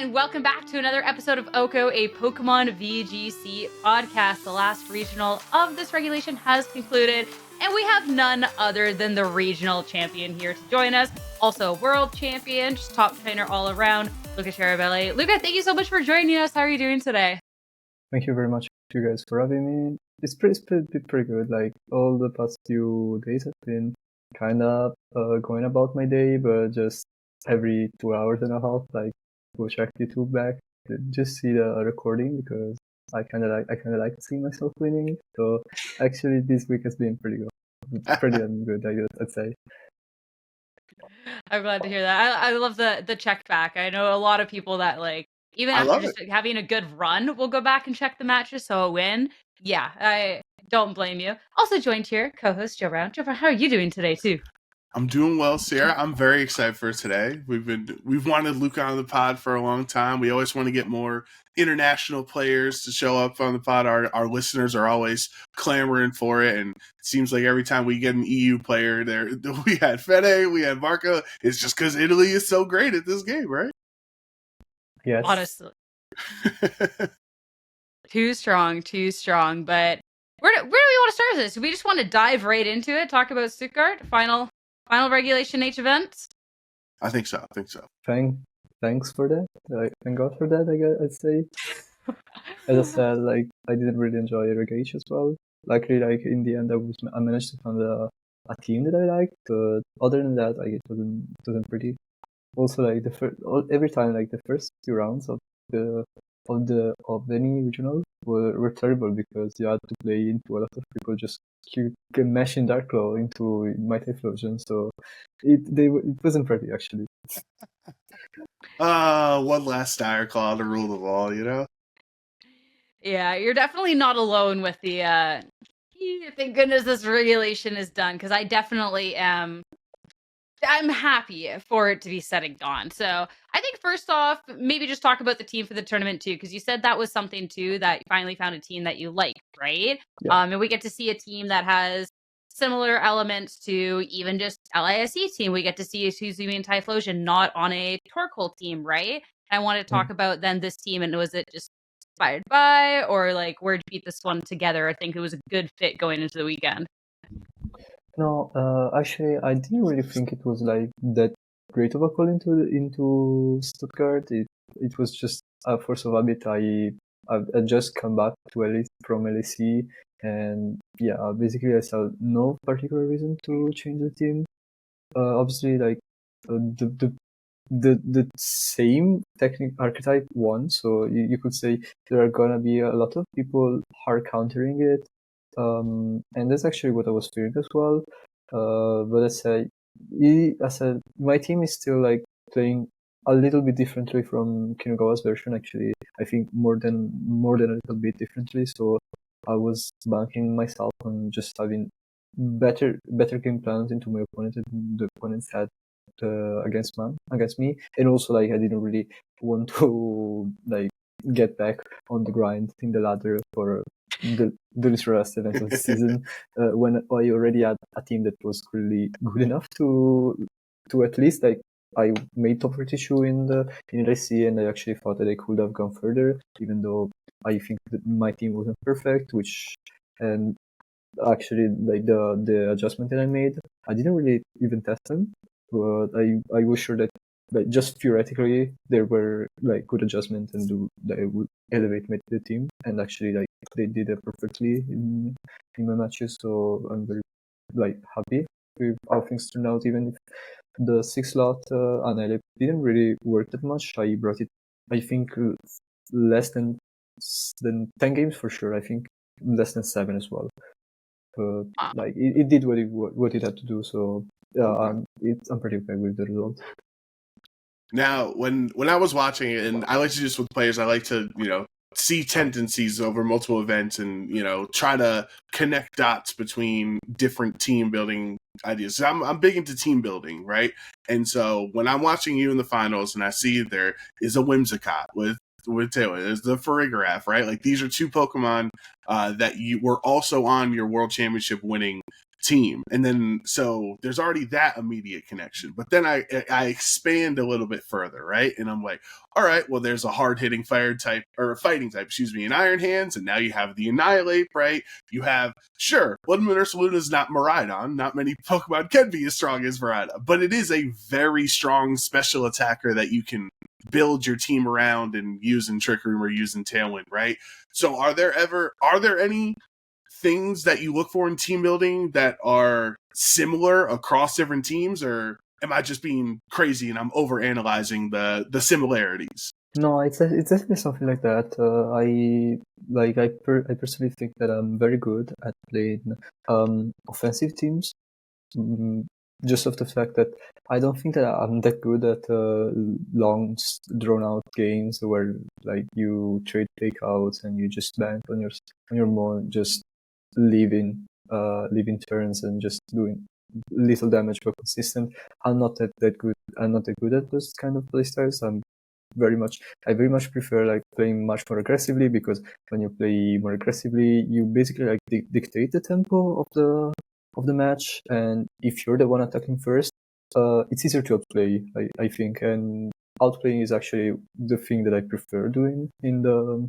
and welcome back to another episode of OHKO, a Pokemon VGC podcast. The last regional of this regulation has concluded, and we have none other than the regional champion here to join us. Also, world champion, just top trainer all around, Luca Ceribelli. Luca, thank you so much for joining us. How are you doing today? Thank you very much, you guys, for having me. It's pretty good. Like, all the past few days have been kind of going about my day, but just every 2 hours and a half, like, go check YouTube back, just see the recording, because I kind of like seeing myself winning. So actually, this week has been pretty damn good, I'd say. I'm glad to hear that. I love the check back. I know a lot of people that, like, even after just having a good run, will go back and check the matches. So a win, yeah, I don't blame you. Also joined here, co-host Joe Brown. Joe Brown, how are you doing today too? I'm doing well, Sarah. I'm very excited for today. We've wanted Luca on the pod for a long time. We always want to get more international players to show up on the pod. Our listeners are always clamoring for it, and it seems like every time we get an EU player there, we had Fede, we had Marco. It's just because Italy is so great at this game, right? Yes. Honestly. Too strong. But where do we want to start this? Do we just want to dive right into it? Talk about Stuttgart, final regulation H events? I think so. Thanks for that. Thank God for that, I'd say. As I said, like, I didn't really enjoy Irrigation as well. Luckily, like, in the end, I managed to find a team that I liked, but other than that, like, it wasn't pretty. Also, like, every time, like, the first few rounds of any regional were terrible, because you had to play into a lot of people just mashing Dark Claw into my Typhlosion, so it wasn't pretty, actually. One last Dire Claw to rule them all, you know? Yeah, you're definitely not alone with the thank goodness this regulation is done, because I definitely am. I'm happy for it to be said and gone. So I think first off, maybe just talk about the team for the tournament too, because you said that was something too, that you finally found a team that you like, right? Yeah. And we get to see a team that has similar elements to even just LISE team. We get to see a Suzumi and Typhlosion not on a Torkoal team, right? I want to talk about then this team, and was it just inspired by, or like where'd you beat this one together? I think it was a good fit going into the weekend. No, actually, I didn't really think it was like that great of a call into Stuttgart. It was just force of habit. I just come back to from LAC, and yeah, basically I saw no particular reason to change the team. Obviously, like, the same technique archetype won, so you could say there are gonna be a lot of people hard countering it. And that's actually what I was fearing as well. But I said, my team is still, like, playing a little bit differently from Kinugawa's version. Actually, I think more than a little bit differently. So I was banking myself on just having better game plans into my opponent than the opponents had against me. And also, like, I didn't really want to, like, get back on the grind in the ladder for the last event of the season, when I already had a team that was really good enough to at least, like, I made top 32 in LAC, and I actually thought that I could have gone further, even though I think that my team wasn't perfect, and actually, like, the adjustment that I made, I didn't really even test them, but I was sure that, like, just theoretically there were, like, good adjustments, and they would elevate the team, and actually, like, they did it perfectly in my matches. So I'm very, like, happy with how things turned out, even if the 6-slot Anile didn't really work that much. I brought it, I think, less than 10 games for sure. I think less than 7 as well. But like, it did what it had to do. So I'm pretty okay with the result. Now, when I was watching it, and I like to do this with players, I like to, see tendencies over multiple events and, try to connect dots between different team building ideas. So I'm big into team building, right? And so when I'm watching you in the finals and I see there is a Whimsicott with Taylor. There's the Farigiraf, right? Like these are two Pokemon that you were also on your World Championship winning team, and then so there's already that immediate connection. But then I expand a little bit further, right? And I'm like, all right, well, there's a hard hitting fire type or fighting type, excuse me, in Iron Hands, and now you have the Annihilate, right? You have sure, Bloodmoon Ursaluna is not Miraidon. Not many Pokemon can be as strong as Miraidon, but it is a very strong special attacker that you can build your team around and use in Trick Room or use in Tailwind, right? So are there any things that you look for in team building that are similar across different teams, or am I just being crazy and I'm over analyzing the similarities? No, it's definitely something like that. I personally think that I'm very good at playing offensive teams. Just of the fact that I don't think that I'm that good at long, drawn-out games where like you trade takeouts and you just bank on your mon, just leaving turns and just doing little damage but consistent. I'm not that good. I'm not that good at those kind of playstyles. I very much prefer like playing much more aggressively, because when you play more aggressively, you basically like dictate the tempo of the match, and if you're the one attacking first, it's easier to outplay, I think, and outplaying is actually the thing that I prefer doing in the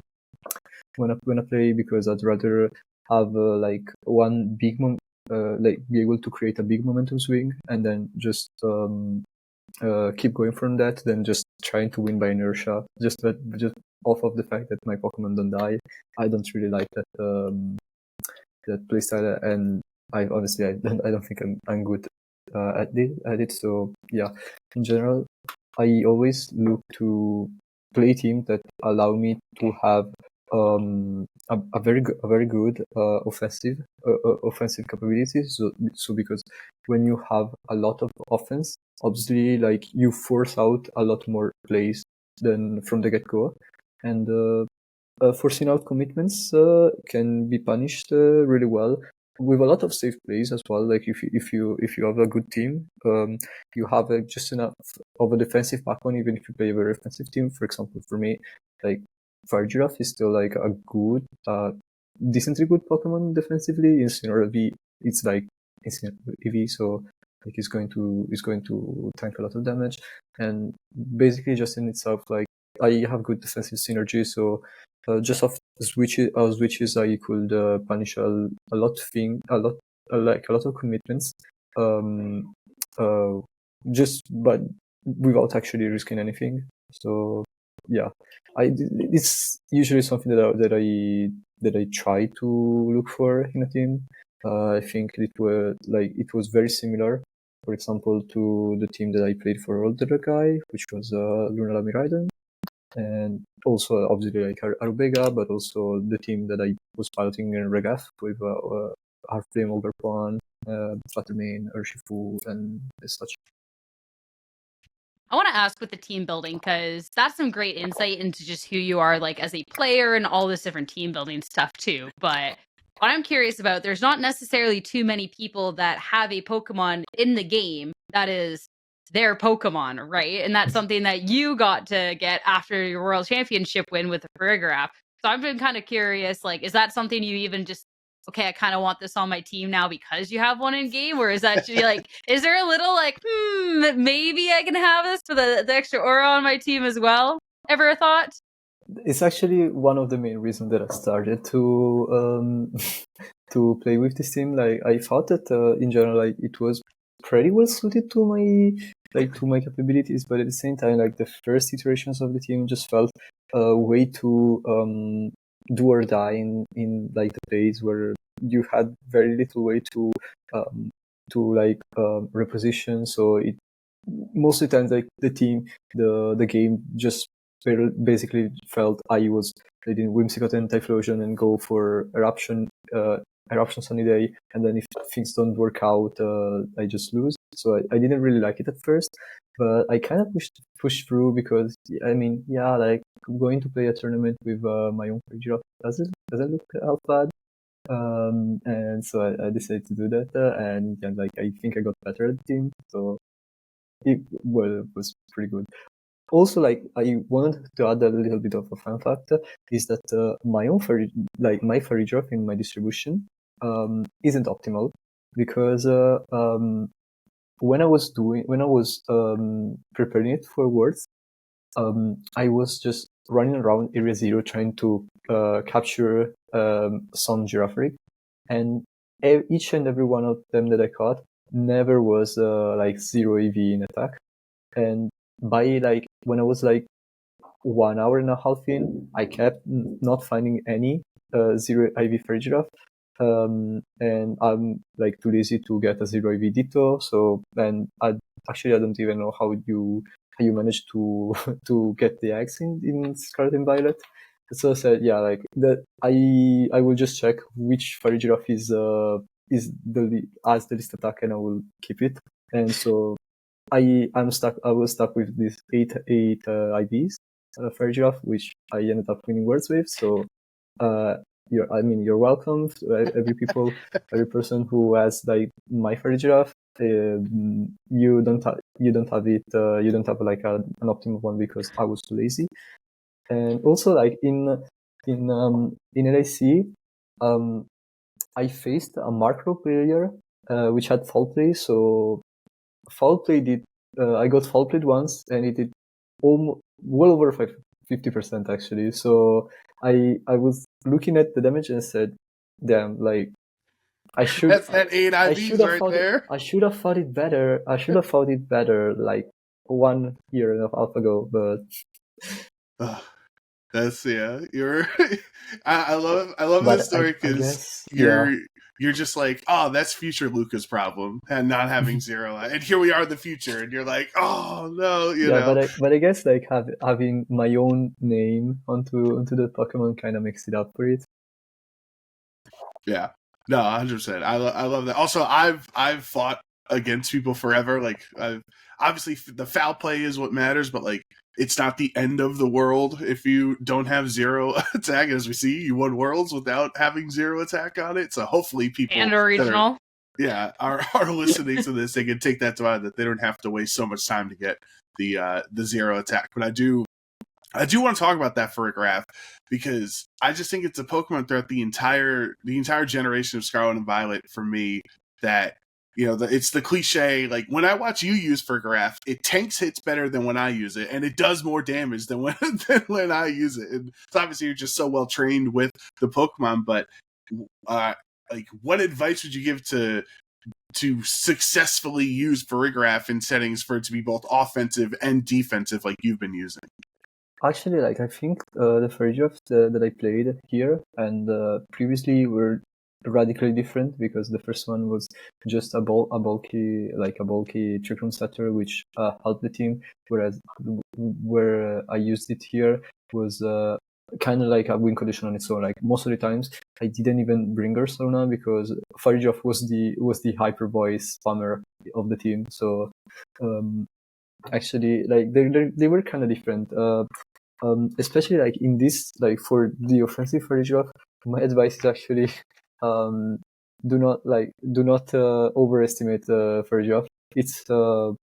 when I play, because I'd rather have like one big like be able to create a big momentum swing and then just keep going from that than just trying to win by inertia, just off of the fact that my Pokemon don't die. I don't really like that playstyle, and I honestly I don't think I'm good at it. So yeah, in general, I always look to play teams that allow me to have a very good offensive capabilities. So because when you have a lot of offense, obviously like you force out a lot more plays than from the get-go, and forcing out commitments can be punished really well with a lot of safe plays as well. Like if you have a good team, you have just enough of a defensive backbone, even if you play a very offensive team. For example, for me, like Farigiraf is still like a good, decently good Pokemon defensively. In Sinnoh EV, it's like instant EV, so like it's going to tank a lot of damage, and basically just in itself, like I have good defensive synergy, so just off switches I could punish a lot of commitments, just but without actually risking anything. So yeah, it's usually something that I try to look for in a team. I think it was very similar, for example, to the team that I played for Older Guy, which was Lunala Miraidon, and also obviously like Arubega, but also the team that I was piloting in Regaf with Heartflame, Overpawn, Fluttermane, Urshifu, and such. I want to ask with the team building, because that's some great insight into just who you are like as a player and all this different team building stuff too. But what I'm curious about, there's not necessarily too many people that have a Pokemon in the game that is their Pokemon, right? And that's something that you got to get after your World Championship win with the Farigiraf. So I've been kind of curious, like, is that something you even just, okay, I kind of want this on my team now because you have one in game? Or is that actually like, is there a little like, maybe I can have this for the extra aura on my team as well? Ever a thought? It's actually one of the main reasons that I started to to play with this team. Like I thought that in general, like it was pretty well suited to my capabilities, but at the same time, like the first iterations of the team just felt way too do or die in like the phase where you had very little way to reposition. So it most of the times like the game just basically felt I was playing Whimsicott and Typhlosion and go for Eruption Sunny Day, and then if things don't work out, I just lose. So I didn't really like it at first, but I kind of pushed through, because I mean, yeah, like going to play a tournament with my own Farigiraf doesn't look out bad. And so I decided to do that, and like I think I got better at the team, so it was pretty good. Also, like, I wanted to add a little bit of a fun fact is that my own my Farigiraf in my distribution isn't optimal because when I was preparing it for Worlds, I was just running around Area Zero trying to capture some Girafarig, and each and every one of them that I caught never was like 0 EV in attack. And by like when I was like 1 hour and a half in, I kept not finding any 0 IV Farigiraf. And I'm like too lazy to get a 0 IV Ditto. So then I don't even know how you manage to to get the eggs in Scarlet and Violet. So I said, yeah, like that. I will just check which Farigiraf is as the least attack, and I will keep it. And so I was stuck with these eight IVs Farigiraf, which I ended up winning Worlds with. So you're welcome to every person who has like my Farigiraf. You don't have it. You don't have like an optimal one because I was too lazy. And also like in LIC, I faced a macro player which had foul play. So foul play did. I got foul played once, and it did well over 50% actually. So I was looking at the damage and said, "Damn, like I should." That's that 8 IVs right there. I should have thought it better. I should have thought it better like 1 year and a half ago, but. That's You're. I love that story because you're just like, oh, that's future Luca's problem and not having 0, and here we are in the future, and you're like, oh no, you know. But I guess like having my own name onto the Pokemon kind of makes it up for it. Yeah, no, 100%. I love that. Also, I've fought against people forever. Like, obviously the foul play is what matters, but like, it's not the end of the world if you don't have 0 attack. As we see, you won Worlds without having 0 attack on it. So hopefully people and a regional, are listening to this. They can take that to mind that they don't have to waste so much time to get the 0 attack. But I do want to talk about that Farigiraf because I just think it's a Pokemon throughout the entire generation of Scarlet and Violet for me that. You know, it's the cliche, like, when I watch you use Farigiraf, it tanks hits better than when I use it, and it does more damage than when I use it. And so obviously you're just so well trained with the Pokemon, but like, what advice would you give to successfully use Farigiraf in settings for it to be both offensive and defensive like you've been using? Actually, like, I think the Farigirafs that I played here and previously were radically different because the first one was just a bulky Trick Room setter which helped the team, whereas where I used it here was kind of like a win condition on its own. Like, most of the times I didn't even bring Ursaluna because Farigiraf was the hyper voice spammer of the team. So actually, like, they were kind of different. Especially like in this, like, for the offensive Farigiraf, my advice is actually do not overestimate Farigiraf. It's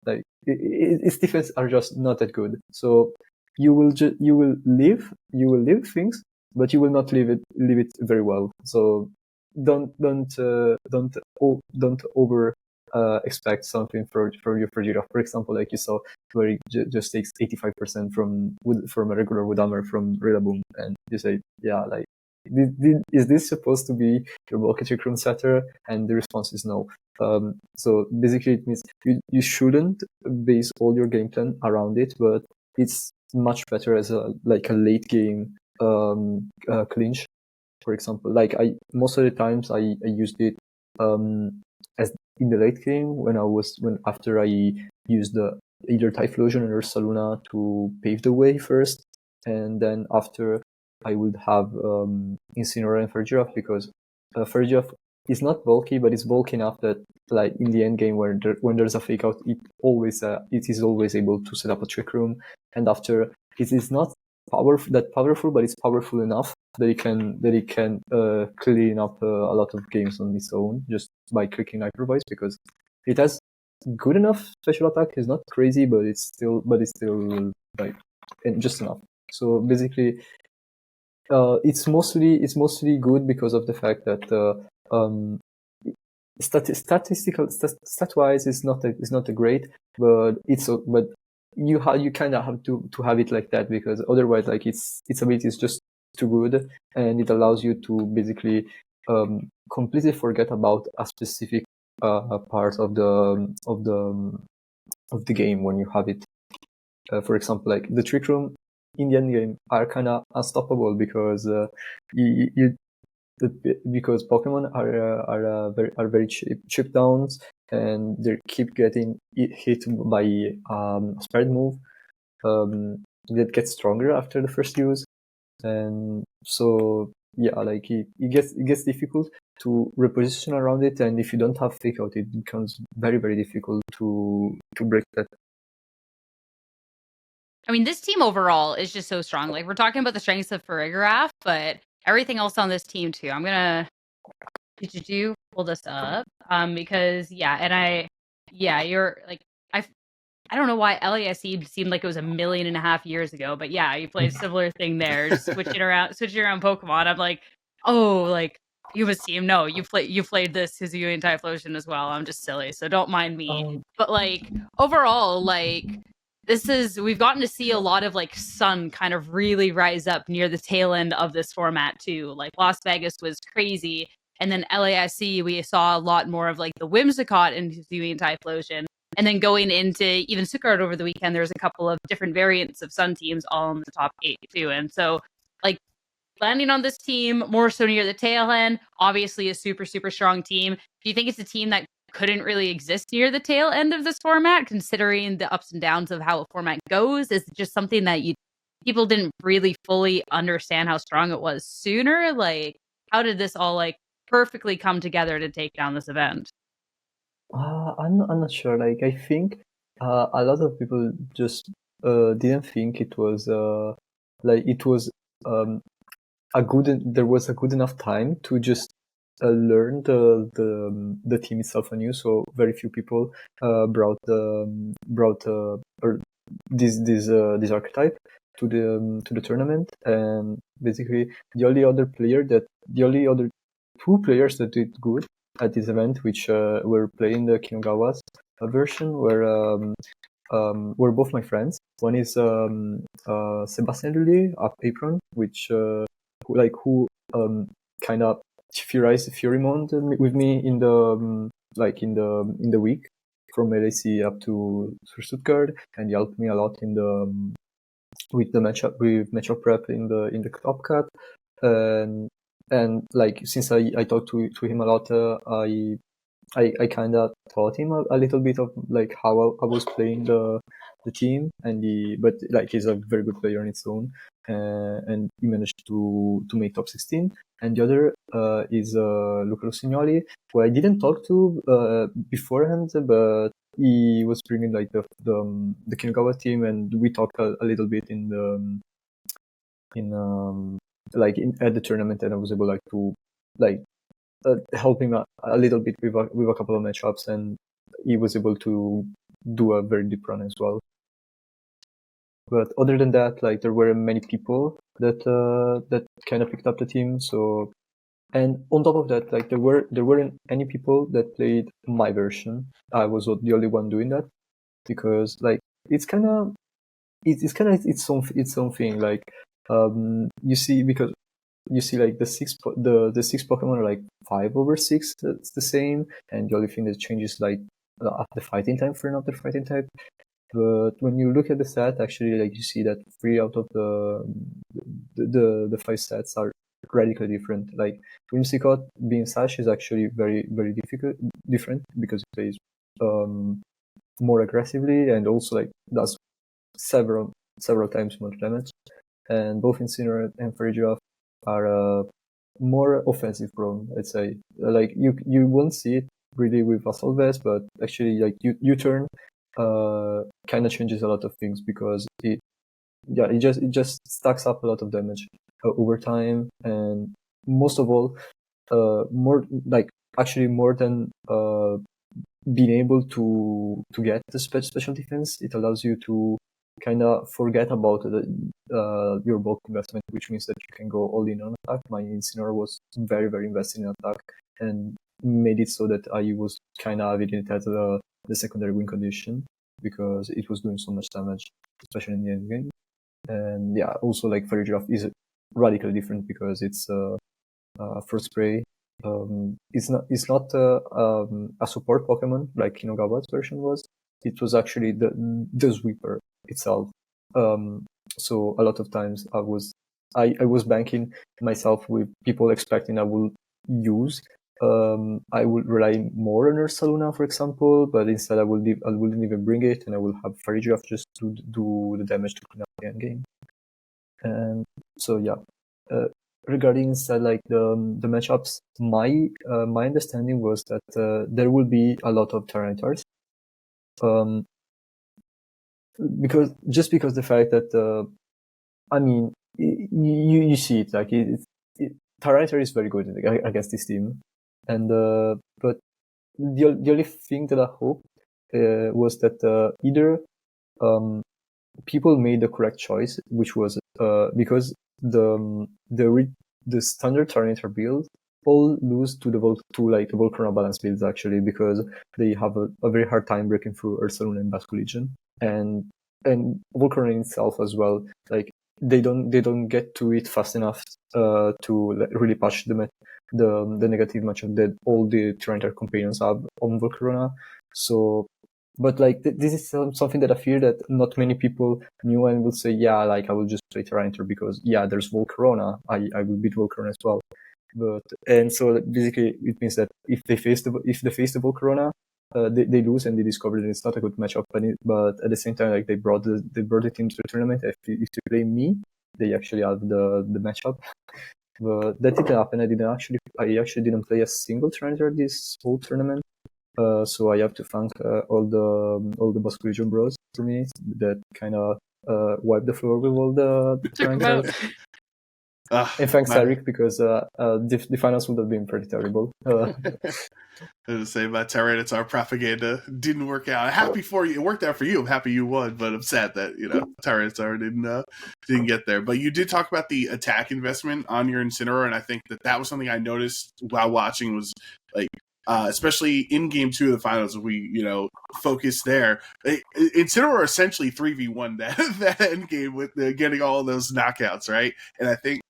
like its defense are just not that good. So you will live things, but you will not live it very well. So don't over expect something for your Farigiraf. For example, like you saw, where it just takes 85% from a regular wood hammer from Rillaboom, and you say, yeah, like, is this supposed to be your bulky Trick Room setter? And the response is no. So basically it means you shouldn't base all your game plan around it, but it's much better as a late game clinch. For example, like, most of the times I used it as in the late game after I used either Typhlosion or Ursaluna to pave the way first, and then after I would have Incineroar and Farigiraf, because Farigiraf is not bulky, but it's bulky enough that, like, in the end game when there's a fake out, it is always able to set up a Trick Room, and after it is not powerful, but it's powerful enough that it can clean up a lot of games on its own just by clicking Hyper Voice, because it has good enough special attack. It's not crazy, but it's still like, and just enough. So basically, it's mostly good because of the fact that stat-wise is not a great, but you kind of have to have it like that, because otherwise, like, its ability is just too good, and it allows you to basically completely forget about a specific part of the game when you have it. For example, like the Trick Room in the end game are kind of unstoppable because because Pokemon are very chip downs, and they keep getting hit by spread move that gets stronger after the first use, and so yeah, like it gets difficult to reposition around it, and if you don't have Fake Out, it becomes very, very difficult to break that. I mean, this team overall is just so strong. Like, we're talking about the strengths of Farigiraf, but everything else on this team too. I'm gonna pull this up because you're like I don't know why LASE seemed like it was 1.5 million years ago, but yeah, you played a similar thing there, just switching around Pokemon. I'm like, oh, like you must team. No, you played this Hisuian Typhlosion as well. I'm just silly, so don't mind me. But like overall, like we've gotten to see a lot of like Sun kind of really rise up near the tail end of this format too. Like Las Vegas was crazy, and then LASC we saw a lot more of like the Whimsicott and Hisuian Typhlosion. And then going into even Stuttgart over the weekend, there's a couple of different variants of Sun teams all in the top 8 too. And so, like, landing on this team more so near the tail end, obviously a super, super strong team. Do you think it's a team that couldn't really exist near the tail end of this format, considering the ups and downs of how a format goes? Is it just something that people didn't really fully understand how strong it was sooner? Like, how did this all like perfectly come together to take down this event? I'm not sure. Like, I think a lot of people just didn't think it was there was a good enough time to just learn the team itself anew. So very few people brought this archetype to the tournament, and basically the only other two players that did good at this event, which were playing the Kinagawa's version, were both my friends. One is Sebastian Lully of Apron, which who kind of Furymoned with me in the in the week from LAC up to Stuttgart, and he helped me a lot in the with matchup prep in the Top Cut, and like since I talked to him a lot, I kind of taught him a little bit of like how I was playing the team, but like he's a very good player on its own, and he managed to make top 16. And the other is Luca Rossignoli, who I didn't talk to beforehand, but he was bringing like the Kinagawa team, and we talked a little bit at the tournament, and I was able to help him a little bit with a couple of matchups, and he was able to do a very deep run as well. But other than that, like there were many people that kind of picked up the team. So, and on top of that, like there weren't any people that played my version. I was the only one doing that, because like it's kind of its own thing. Like you see like the six Pokemon are like 5/6. That's the same, and the only thing that changes like the fighting type for another fighting type. But when you look at the stat, actually, like you see that 3 out of the 5 stats are radically different. Like Whimsicott being Sash is actually very, very different because it plays more aggressively, and also like does several times more damage. And both Incinerate and Farigiraf are more offensive prone, I'd say. Like you won't see it really with Assault Vest, but actually like U-turn kind of changes a lot of things, because it just stacks up a lot of damage over time, and most of all, more than being able to get the special defense, it allows you to kind of forget about your bulk investment, which means that you can go all in on attack. My Incineroar was very, very invested in attack and made it so that I was kind of evident at the secondary win condition because it was doing so much damage, especially in the end game. And yeah, also like Farigiraf is radically different because it's first spray. It's not a support Pokemon like Kinogawa's version was. It was actually the sweeper itself. So a lot of times I was banking myself with people expecting I will use. I would rely more on Ursaluna, for example, but instead I wouldn't even bring it, and I will have Farigiraf just to do the damage to clean up the end game. And so yeah, regarding instead like the matchups, my understanding was that there will be a lot of Tyranitar's. Because the fact that I mean you see it like Tyranitar is very good against this team, and but the only thing that I hope was that either people made the correct choice, which was because the standard Tyranitar build all lose to the Volcarona balance builds actually, because they have a very hard time breaking through Ursaluna and Basculegion, and Volcarona itself as well. Like they don't get to it fast enough to really patch the negative matchup that all the Tyranitar companions have on Volcarona. So. But like this is something that I fear that not many people knew and will say, yeah, like I will just play Tyranitar because yeah, there's Volcarona. I will beat Volcarona as well. And so basically it means that if they face the Volcarona, they lose and they discover that it's not a good matchup. But at the same time, like they brought the team to the tournament. If they play me, they actually have the matchup. But that didn't happen. I actually didn't play a single Tyranitar this whole tournament. So I have to thank all the Basculegion bros for me that kind of wiped the floor with all the Tyranitar. And thanks Eric, because the finals would have been pretty terrible. I was say my Tyranitar propaganda didn't work out. Happy for you, it worked out for you. I'm happy you won, but I'm sad that Tyranitar didn't get there. But you did talk about the attack investment on your Incineroar, and I think that was something I noticed while watching was like. Especially in Game 2 of the finals, if we focus there. Incineroar essentially 3v1 that end game with getting all those knockouts, right? And I think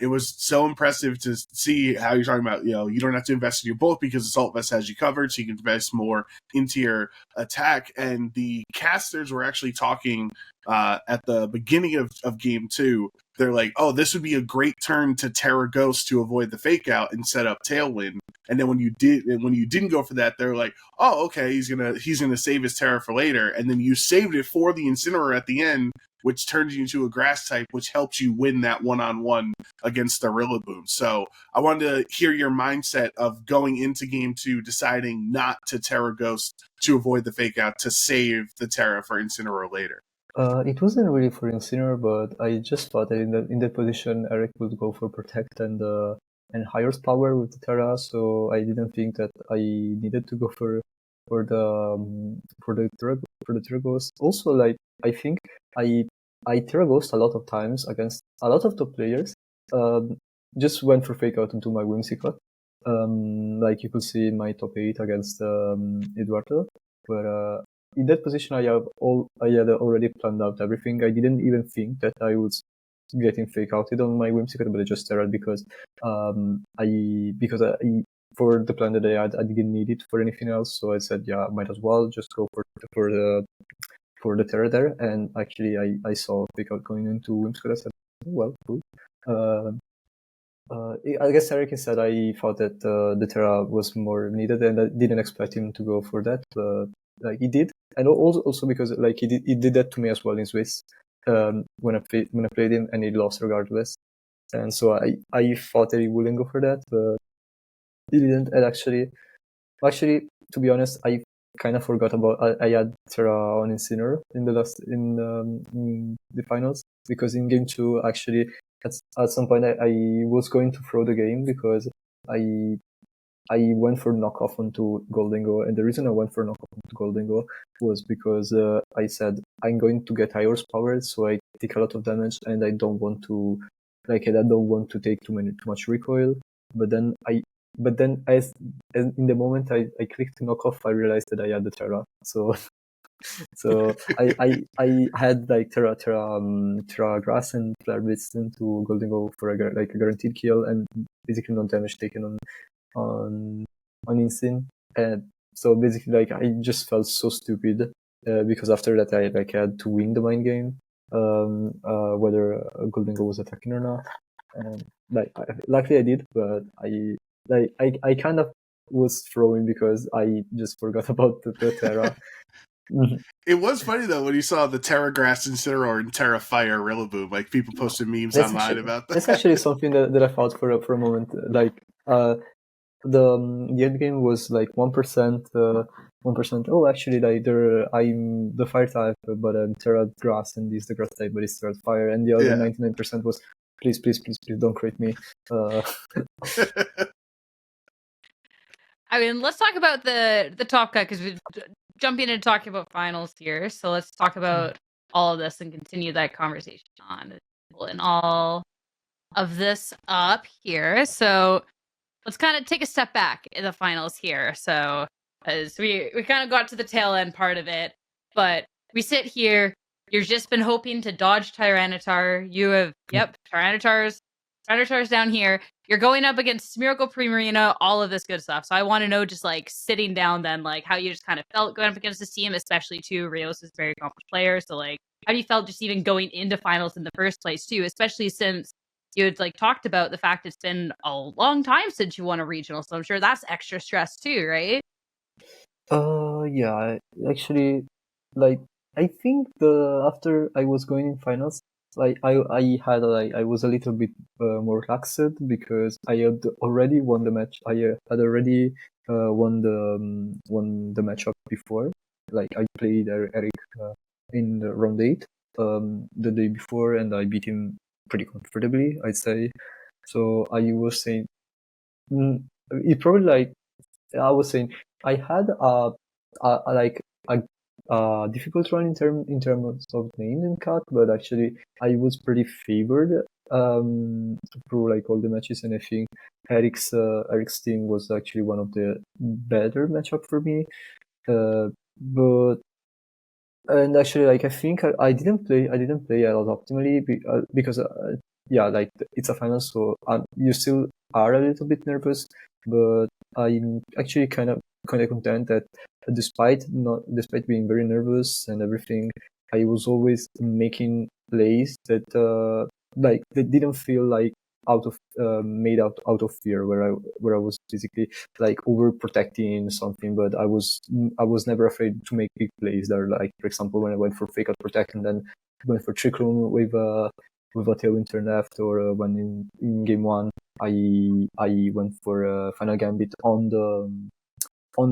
it was so impressive to see how you're talking about, you don't have to invest in your bulk because Assault Vest has you covered, so you can invest more into your attack. And the casters were actually talking at the beginning of Game 2. They're like, oh, this would be a great turn to Terra Ghost to avoid the fake out and set up Tailwind. And then when you didn't go for that, they're like, oh, okay, he's gonna save his Terra for later. And then you saved it for the Incineroar at the end, which turns you into a grass type, which helps you win that one-on-one against the Rillaboom. So I wanted to hear your mindset of going into Game 2, deciding not to Terra Ghost to avoid the fake out to save the Terra for Incineroar later. It wasn't really for Incineroar, but I just thought that in that position, Eric would go for Protect and Highest Power with the Terra, so I didn't think that I needed to go for the Terra Ghost. Also, like I think I Terra Ghost a lot of times against a lot of top players. Just went for Fake Out into my Whimsicott. Like you could see in my top 8 against Eduardo, but in that position I had already planned out everything. I didn't even think that I was getting Fake Outed on my Whimsicott, but I just Terra'd because for the plan that I had, I didn't need it for anything else. So I said, yeah, I might as well just go for the Terra there. And actually, I saw Fake Out going into Whimsicott. I said, well, cool. I guess Eric said I thought that the Terra was more needed, and I didn't expect him to go for that, but like he did, and also because like he did that to me as well in Swiss when I played him, and he lost regardless, and so I thought that he wouldn't go for that, but he didn't. And actually, to be honest, I kind of forgot about I had Terra on Incineroar in the finals, because in Game 2 actually. At some point, I was going to throw the game because I went for knockoff onto Goldengo, and the reason I went for knockoff onto Goldengo was because I said I'm going to get high horsepower, so I take a lot of damage, and I don't want to take too much recoil. But then as in the moment I clicked knock off, I realized that I had the Terra. So I had like Terra Grass and Flare Blitz into Golden Go for a guaranteed kill, and basically no damage taken on Insane. And so basically, like, I just felt so stupid because after that I had to win the mind game, whether Golden Go was attacking or not. And luckily I did, but I kind of was throwing because I just forgot about the Terra. It was funny though when you saw the Terra Grass Incineroar and Terra Fire Rillaboom. Like people posted memes online about that. That's actually something that I thought for a moment. Like the end game was like 1%. 1%. Oh, actually, like I'm the fire type, but I'm Terra Grass, and this the grass type, but it's Terra Fire, and the other 99% was please don't crit me. I mean, let's talk about the top cut because we're jumping into talking about finals here. So let's talk about all of this and continue that conversation on and all of this up here. So let's kind of take a step back in the finals here. So as we kind of got to the tail end part of it, but we sit here. You've just been hoping to dodge Tyranitar. You have, Tyranitar's down here. You're going up against Smeargle Primarina, all of this good stuff. So I want to know, just like sitting down then, like how you just kind of felt going up against this team, especially too. Rios is a very accomplished player. So like, how do you felt just even going into finals in the first place too, especially since you had like talked about the fact it's been a long time since you won a regional. So I'm sure that's extra stress too, right? Yeah, actually, like, I think after I was going in finals, like I was a little bit more relaxed because I had already won the match. I had already won the matchup before. Like I played Eric in the round 8 the day before, and I beat him pretty comfortably, I'd say. So I was saying, it probably like I was saying, I had a difficult run in terms of name and cut, but actually I was pretty favored through like all the matches, and I think Eric's team was actually one of the better matchup for me. But and actually, like, I think I didn't play a lot optimally because like it's a final, so you still are a little bit nervous, but I'm actually kind of content that despite being very nervous and everything, I was always making plays that that didn't feel like made out of fear, where I was basically like overprotecting something, but I was never afraid to make big plays there. Like, for example, when I went for fake out protect and then went for trick room with a tailwind turn left, or when in game 1 I went for a final gambit on the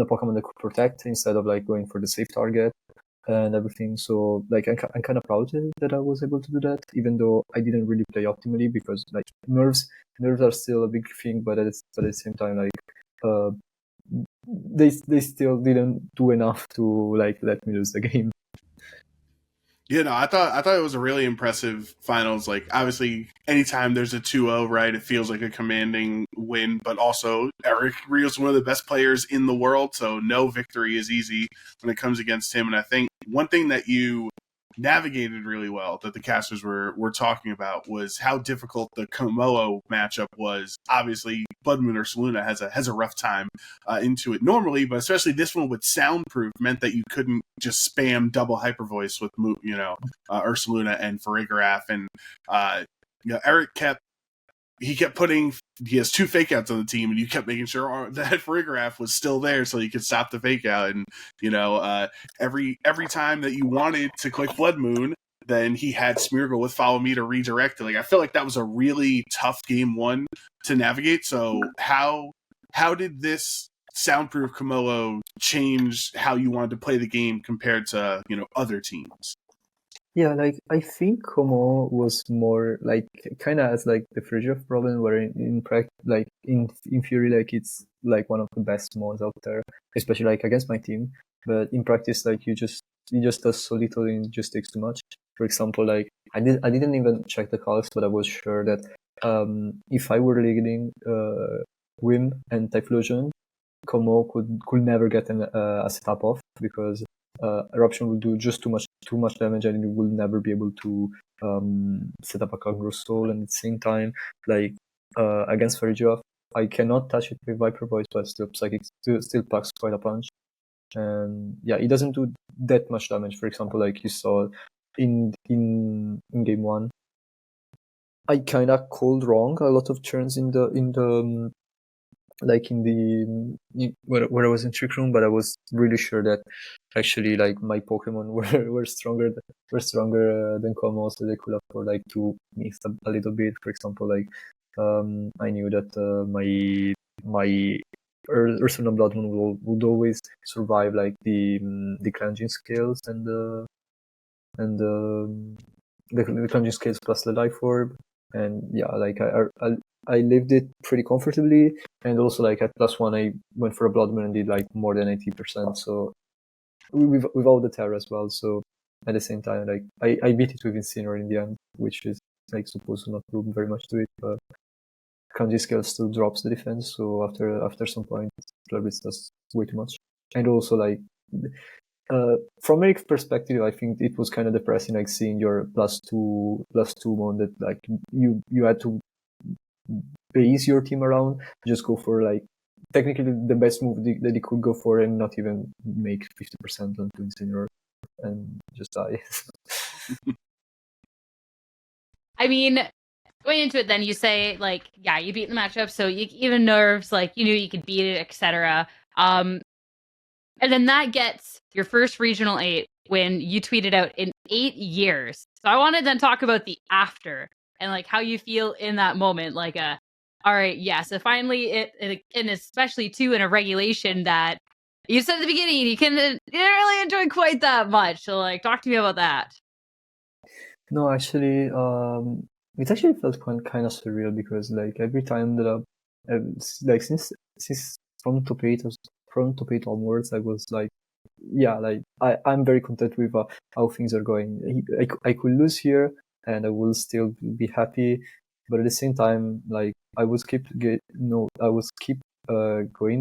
Pokemon that could protect instead of like going for the safe target and everything. So like I'm kind of proud that I was able to do that, even though I didn't really play optimally, because like nerves are still a big thing, but at the same time, like they still didn't do enough to like let me lose the game. Yeah, no, I thought it was a really impressive finals. Like, obviously, anytime there's a 2-0, right, it feels like a commanding win. But also, Eric Rios is one of the best players in the world, so no victory is easy when it comes against him. And I think one thing that you navigated really well that the casters were talking about was how difficult the Komodo matchup was. Obviously, Blood Moon or Ursaluna has a rough time into it normally, but especially this one with soundproof meant that you couldn't just spam double hyper voice with Ursaluna and Farigiraf, and Eric kept putting, he has 2 fake outs on the team, and you kept making sure that Farigiraf was still there so you could stop the fake out. And every time that you wanted to click Blood Moon, then he had Smeargle with Follow Me to redirect it. Like, I feel like that was a really tough game 1 to navigate. So how did this soundproof Komodo change how you wanted to play the game compared to other teams? Yeah, like I think Como was more like kind of as like the Farigiraf problem, where in practice, like in theory, like it's like one of the best mods out there, especially like against my team. But in practice, like you just just does so little and it just takes too much. For example, like I didn't even check the calcs, but I was sure that if I were leading Wim and Typhlosion, Como could never get a setup off because Eruption will do just too much damage and it will never be able to set up a Kangaroo Soul. And at the same time, like against Farigiraf, I cannot touch it with Viper Voice, but still Psychic still packs quite a punch. And yeah, it doesn't do that much damage. For example, like you saw in game one, I kind of called wrong a lot of turns in the where I was in Trick Room, but I was really sure that actually like my Pokemon were stronger than common, so they could afford like to mix a little bit. For example, like I knew that my Ursula Blood Moon would always survive like the cleansing scales and the cleansing scales plus the life orb, and yeah, like I lived it pretty comfortably, and also like at +1 I went for a Blood Moon and did like more than 80%, so with all the Terra as well. So at the same time, like I beat it with Incineroar in the end, which is like supposed to not do very much to it, but Kanji scale still drops the defense, so after some point, Flurblitz does way too much. And also, like, from Eric's perspective, I think it was kind of depressing, like, seeing your +2 mode that, like, you had to base your team around, just go for, like, technically the best move that he could go for and not even make 50% onto Incineroar and just die. I mean, going into it, then you say like, yeah, you beat the matchup, so you even nerves, like you knew you could beat it, etc. And then that gets your first regional 8 when you tweeted out in 8 years. So I want to then talk about the after and like how you feel in that moment. Like, all right, yeah. So finally, and especially too in a regulation that you said at the beginning you didn't really enjoy quite that much. So like, talk to me about that. No, actually, it actually felt kind of surreal because like every time that like since from top eight onwards, I was like, yeah, like I'm very content with how things are going. I could lose here and I will still be happy, but at the same time, like I was keep going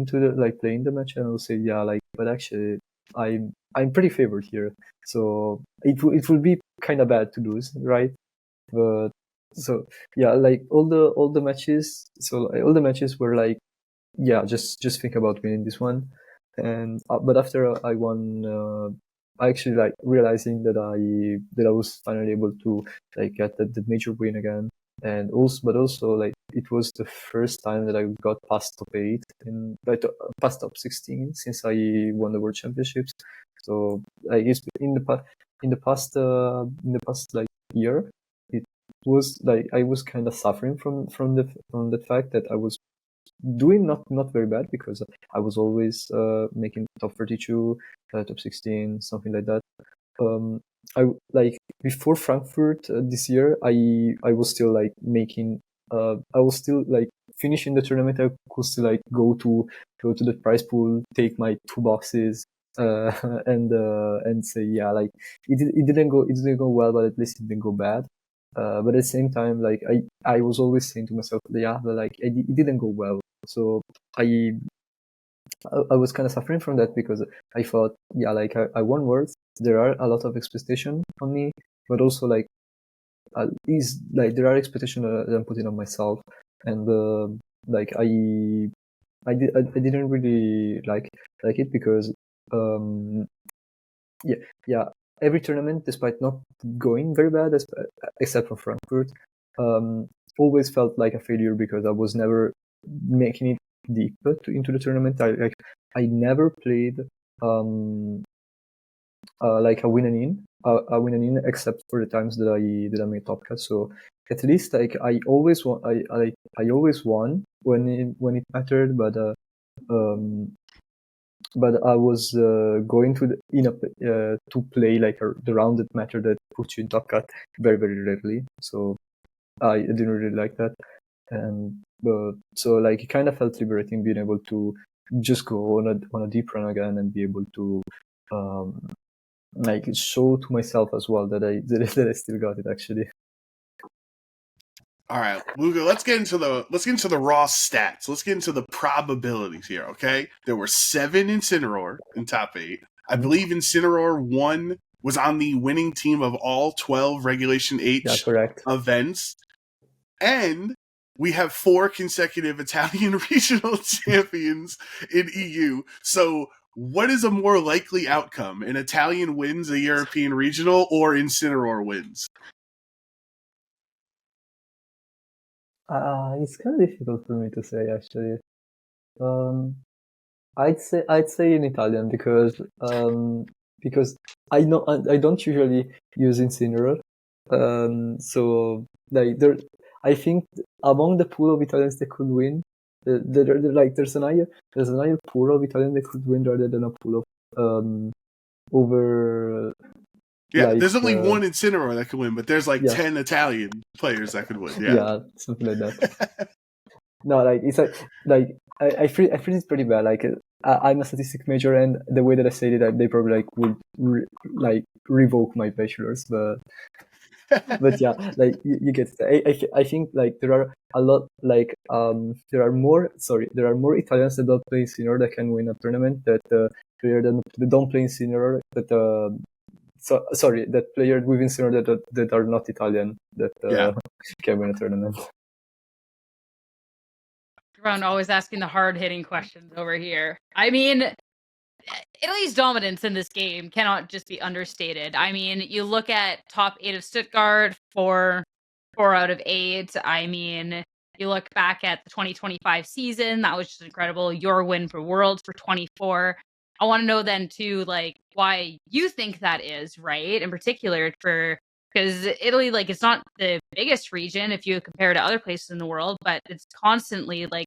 to the like playing the match and I will say, yeah, like, but actually I'm pretty favored here, so it will be kind of bad to lose, right? But so yeah, like all the matches, so like, all the matches were like, yeah, just think about winning this one, and but after I won, I actually like realizing that I was finally able to like get the major win again, and also like it was the first time that I got past top 8 and like past top 16 since I won the World Championships. So like it's in the past like year, it was like I was kind of suffering from the fact that I was doing not very bad because I was always making top 32, top 16, something like that. I like before Frankfurt this year, I was still like making I was still like finishing the tournament. I could still like go to the prize pool, take my 2 boxes, and say, yeah, like it didn't go well, but at least it didn't go bad. But at the same time, like I was always saying to myself, yeah, but like it didn't go well. So I was kind of suffering from that because I thought, yeah, like I won Worlds. There are a lot of expectation on me, but also like there are expectations that I'm putting on myself, and like I didn't really like it because yeah, every tournament, despite not going very bad, except for Frankfurt, always felt like a failure because I was never making it deep into the tournament. I never played like a win and in except for the times that I made top cut. So at least like I always won. I always won when it mattered, but I was going to play like the round that mattered that puts you in top cut very very rarely. So I didn't really like that, and so like it kind of felt liberating being able to just go on a deep run again and be able to like show to myself as well that I still got it actually. All right, Luca, let's get into the raw stats. Let's get into the probabilities here, okay? There were 7 Incineroar in top 8. I believe Incineroar 1 was on the winning team of all 12 Regulation H events. And we have 4 consecutive Italian regional champions in EU. So what is a more likely outcome? An Italian wins a European regional or Incineroar wins? It's kind of difficult for me to say actually. I'd say in Italian because I don't usually use Incineroar. So like I think among the pool of Italians that could win, there's an higher pool of Italians that could win rather than a pool of over. Yeah, like, there's only one Incineroar that could win, but there's like 10 Italian players that could win. Yeah, something like that. No, like it's like I feel it's pretty bad. Like I'm a statistics major, and the way that I said it, they probably like would revoke my bachelor's, but yeah, like you get it. I think like there are a lot like there are more Italians that don't play senior that can win a tournament that player that don't play senior that that player within senior that are not Italian that can win a tournament. Everyone always asking the hard-hitting questions over here. I mean, Italy's dominance in this game cannot just be understated. I mean, you look at top 8 of Stuttgart, 4 out of 8. I mean, you look back at the 2025 season, that was just incredible. Your win for Worlds for 24. I want to know then too, like, why you think that is, right? In particular because Italy, like, it's not the biggest region if you compare to other places in the world, but it's constantly like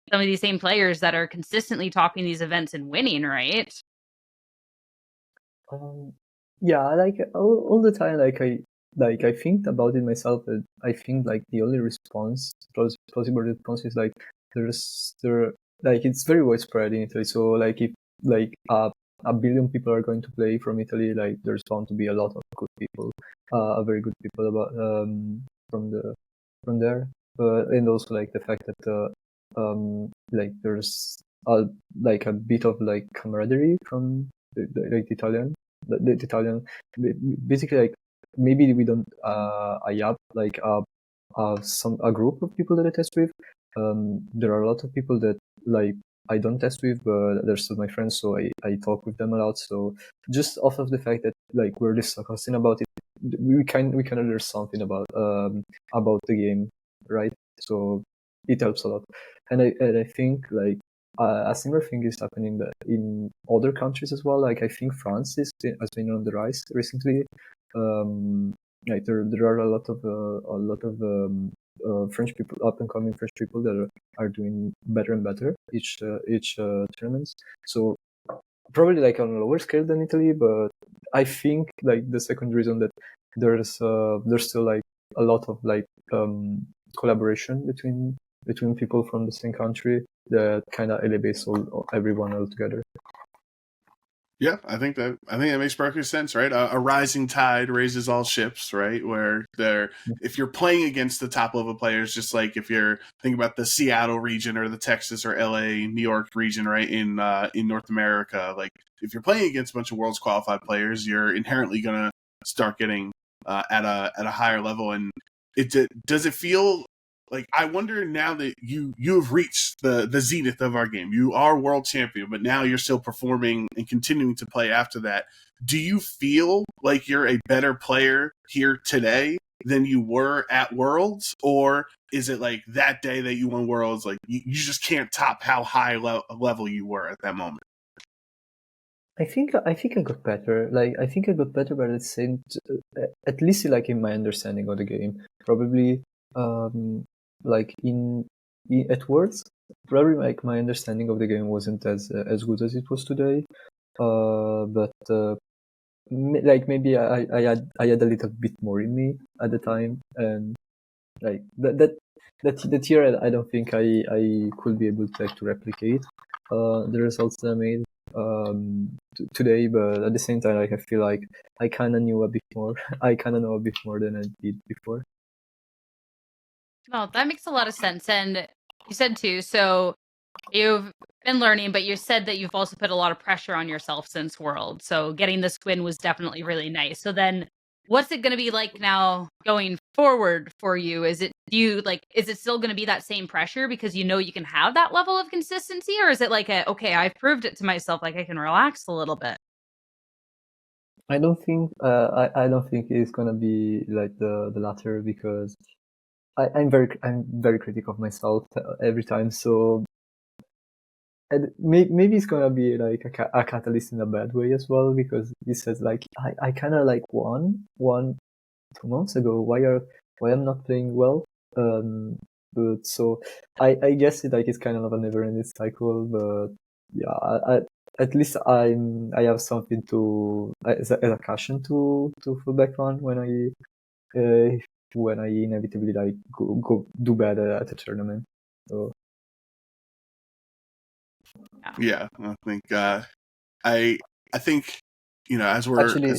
some of these same players that are consistently topping these events and winning, right? Yeah, like all the time, I think about it myself. I think like the only possible response is like it's very widespread in Italy. So like if like a billion people are going to play from Italy, like there's bound to be a lot of good people, very good people from there. And also like the fact that like there's a bit of like camaraderie from the Italian. The Italian, basically, like maybe we don't I have like a group of people that I test with. There are a lot of people that like I don't test with, but they're still my friends, so I talk with them a lot. So just off of the fact that like we're discussing about it, we can learn something about the game, right? So it helps a lot, and I think like a similar thing is happening in other countries as well. Like I think France has been on the rise recently. Like there are a lot of French people, up and coming French people that are doing better and better each tournaments. So probably like on a lower scale than Italy, but I think like the second reason that there's still like a lot of like collaboration between people from the same country that kind of elevates everyone all together. Yeah, I think that makes perfect sense, right? A rising tide raises all ships, right? Where if you're playing against the top level players, just like if you're thinking about the Seattle region or the Texas or LA, New York region, right, in North America, like if you're playing against a bunch of world's qualified players, you're inherently gonna start getting at a higher level. And does it feel like, I wonder now that you have reached the zenith of our game, you are world champion, but now you're still performing and continuing to play after that. Do you feel like you're a better player here today than you were at Worlds? Or is it like that day that you won Worlds, like you just can't top how high level you were at that moment? I think I got better. Like I think I got better, but at least like in my understanding of the game, probably like at Worlds, probably like my understanding of the game wasn't as good as it was today. But like maybe I had a little bit more in me at the time, and like that year I don't think I could be able to replicate the results that I made. today, but at the same time, like I feel like I kind of knew a bit more. I kind of know a bit more than I did before. Well, that makes a lot of sense. And you said too, so you've been learning, but you said that you've also put a lot of pressure on yourself since World. So getting this win was definitely really nice. So then what's it going to be like now going forward for you? Is it still going to be that same pressure because you know you can have that level of consistency, or is it like okay, I've proved it to myself, like I can relax a little bit? I don't think it's gonna be like the latter, because I'm very critical of myself every time. So and maybe it's gonna be like a catalyst in a bad way as well, because it says like I kind of like won 2 months ago. Why I'm not playing well? But so I guess it's kind of a never-ending cycle. But yeah, at least I have something to as a caution to fall back on when I inevitably like go do bad at a tournament. So Yeah, I think I think as we're actually,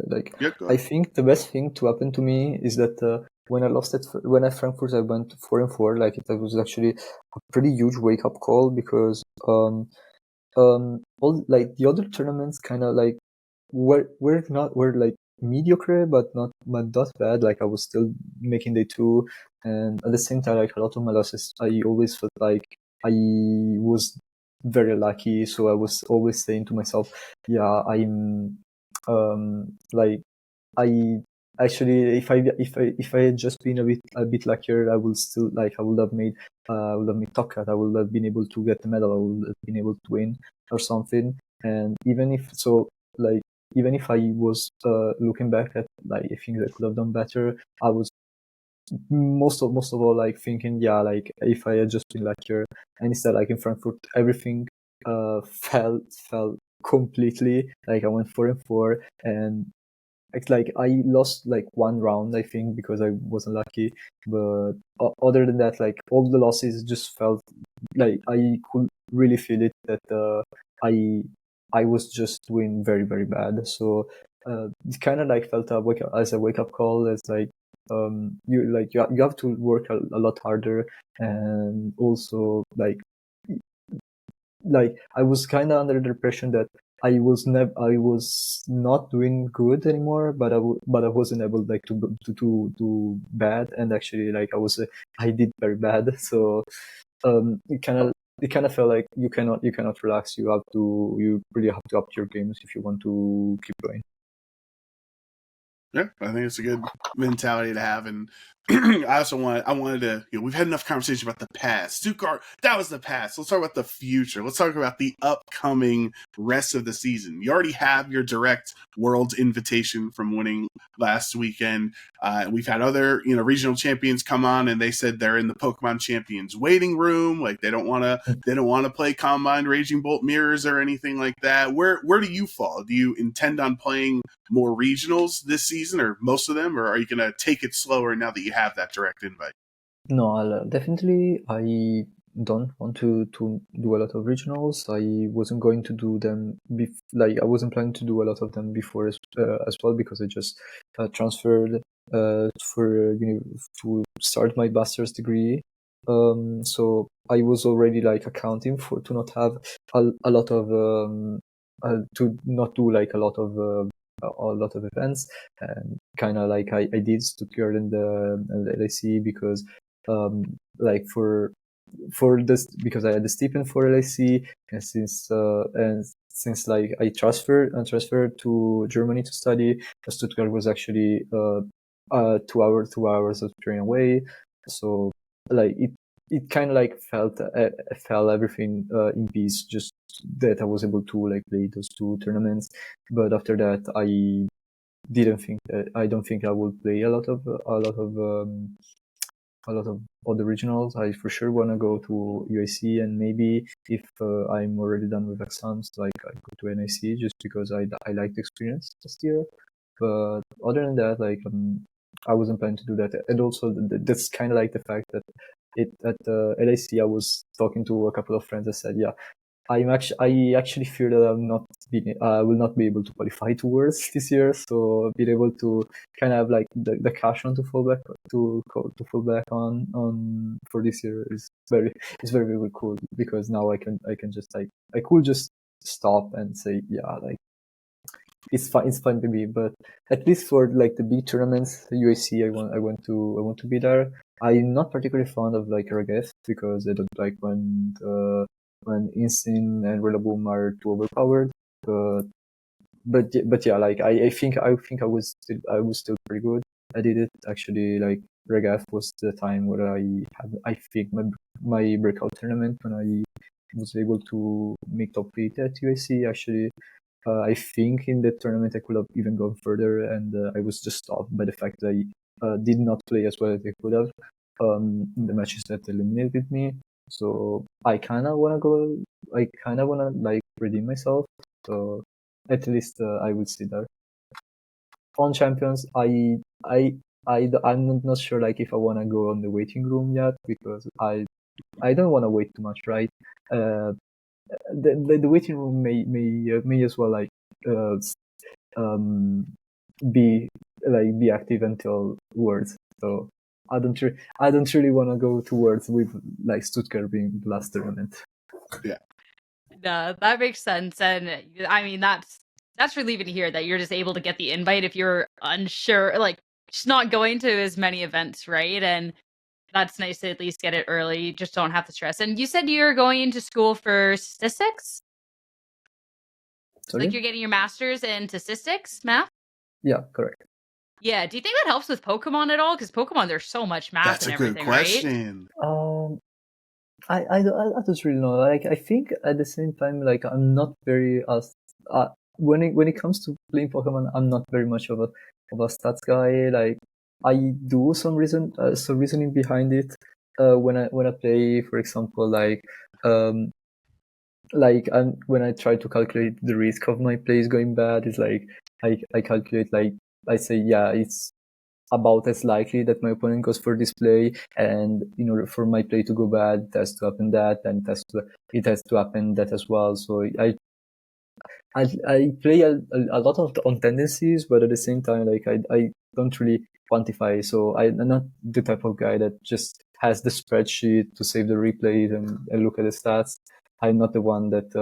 like yeah, I think the best thing to happen to me is that when I lost it, when I Frankfurt, I went 4-4. Like it was actually a pretty huge wake up call, because all like the other tournaments kind of like were like mediocre, but not bad. Like I was still making day two, and at the same time, like a lot of my losses, I always felt like I was very lucky. So I was always saying to myself, yeah, I'm like I actually, if I had just been a bit luckier, I would have made top cut. I would have been able to get the medal. I would have been able to win or something. And even if so, like even if I was looking back at like things I could have done better, I was most of all like thinking, yeah, like if I had just been luckier. And instead, like in Frankfurt, everything fell completely. Like I went 4-4, and it's like I lost like one round, I think, because I wasn't lucky. But other than that, like all the losses just felt like I could really feel it that I was just doing very, very bad. So it kind of like felt as a wake up call, as like you have to work a lot harder. And also like I was kind of under the impression that I was not doing good anymore, but I wasn't able like to do bad. And actually like I did very bad. So it kind of felt like you cannot relax. You really have to up your games if you want to keep going. Yeah, I think it's a good mentality to have, and I wanted to. We've had enough conversation about the past. Stuttgart, that was the past. Let's talk about the future. Let's talk about the upcoming rest of the season. You already have your direct World invitation from winning last weekend. We've had other regional champions come on, and they said they're in the Pokemon Champions waiting room. Like they don't want to play Combine Raging Bolt Mirrors or anything like that. Where do you fall? Do you intend on playing more regionals this season, or most of them, or are you going to take it slower now that you have that direct invite? No, definitely I don't want to do a lot of regionals. I wasn't going to do them I wasn't planning to do a lot of them before as well, because I just transferred to start my master's degree. So I was already like accounting to not have a lot of to not do like a lot of events. And kind of like I did Stuttgart and the LIC, because like for this, because I had the stipend for LIC, and since like I transferred to Germany to study, Stuttgart was actually 2 hours of train away. So like it kind of like fell everything in peace, just that I was able to like play those two tournaments. But after that, I don't think I will play a lot of other regionals. I for sure want to go to UIC, and maybe if I'm already done with exams, like I go to NIC, just because I liked the experience last year. But other than that, like I wasn't planning to do that. And also that's kind of like the fact that at LIC I was talking to a couple of friends that said, yeah, I actually fear that I will not be able to qualify to Worlds this year. So being able to kind of have like the cash on to fall back on for this year is very very cool, because now I can just like I could just stop and say like it's fine to be, but at least for like the big tournaments, the UAC, I want to be there. I'm not particularly fond of like Regeth, because I don't like when Instinct and Rillaboom are too overpowered. But yeah, like I think I was still pretty good. I did it actually. Like Regeth was the time where I think my breakout tournament, when I was able to make top 8 at UAC. Actually, I think in the tournament I could have even gone further, and I was just stopped by the fact that I did not play as well as I could have in the matches that eliminated me. So I kind of want to like redeem myself. So at least I would see there. On champions, I'm not sure like if I want to go on the waiting room yet, because I don't want to wait too much, right? The waiting room may as well like be active until Worlds. So I don't really want to go to Worlds with like Stuttgart being the last tournament. Yeah. No, that makes sense, and I mean that's relieving to hear that you're just able to get the invite if you're unsure, like just not going to as many events, right? And that's nice to at least get it early. You just don't have to stress. And you said you're going into school for statistics? Sorry? Like you're getting your master's in statistics, math? Yeah, correct. Yeah. Do you think that helps with Pokemon at all? Because Pokemon, there's so much math That's and a good everything, question. right? I don't really know. Like I think at the same time, like I'm not very when it comes to playing Pokemon, I'm not very much of a stats guy. Like I do some reasoning behind it. When I play, for example, when I try to calculate the risk of my plays going bad, it's like I calculate, like I say, yeah, it's about as likely that my opponent goes for this play, and in order for my play to go bad, it has to happen that, and it has to happen that as well. So I play a lot on tendencies, but at the same time, like I don't really quantify. So I'm not the type of guy that just has the spreadsheet to save the replays and look at the stats. I'm not the one that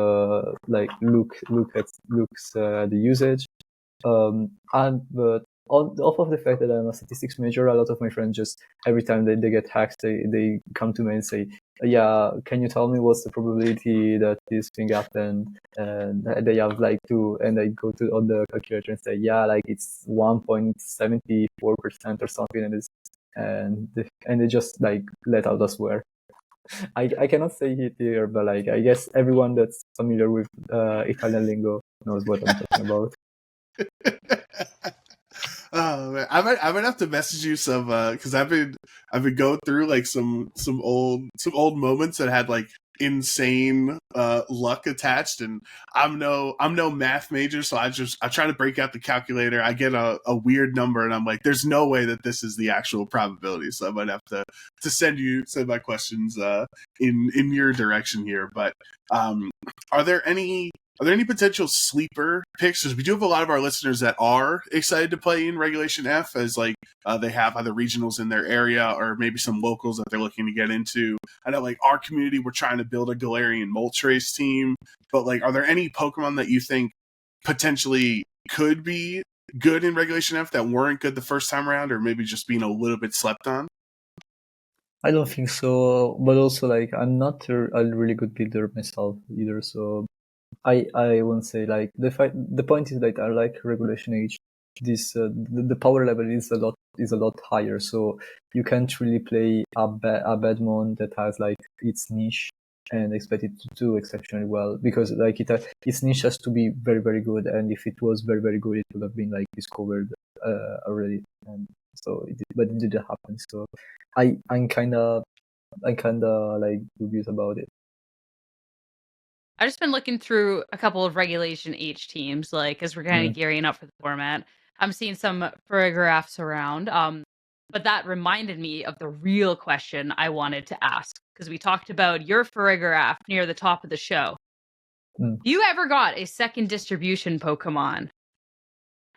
like looks the usage. But off of the fact that I'm a statistics major, a lot of my friends just every time they get hacked, they come to me and say, yeah, can you tell me what's the probability that this thing happened? And they have like and I go to on the calculator and say, yeah, like it's 1.74% or something, and they just like let out a swear. I cannot say it here, but like I guess everyone that's familiar with Italian lingo knows what I'm talking about. Oh man, I might have to message you some because I've been going through like some old moments that had like insane luck attached, and I'm no math major, so I try to break out the calculator. I get a weird number, and I'm like, there's no way that this is the actual probability. So I might have to send my questions in your direction here. But are there any potential sleeper picks? Because we do have a lot of our listeners that are excited to play in Regulation F, as like they have either regionals in their area or maybe some locals that they're looking to get into. I know like our community, we're trying to build a Galarian Moltres team, but like, are there any Pokemon that you think potentially could be good in Regulation F that weren't good the first time around, or maybe just being a little bit slept on? I don't think so, but also like I'm not a really good builder myself either, so I won't say like the point is that I like Regulation H. This the power level is a lot higher, so you can't really play a bad mon that has like its niche and expect it to do exceptionally well, because like its niche has to be very very good, and if it was very very good, it would have been like discovered already, and so but it didn't happen. So I'm kind of like dubious about it. I've just been looking through a couple of Regulation H teams, like as we're kind of gearing up for the format. I'm seeing some Farigirafs around. But that reminded me of the real question I wanted to ask, because we talked about your Farigiraf near the top of the show. Mm. If you ever got a second distribution Pokemon,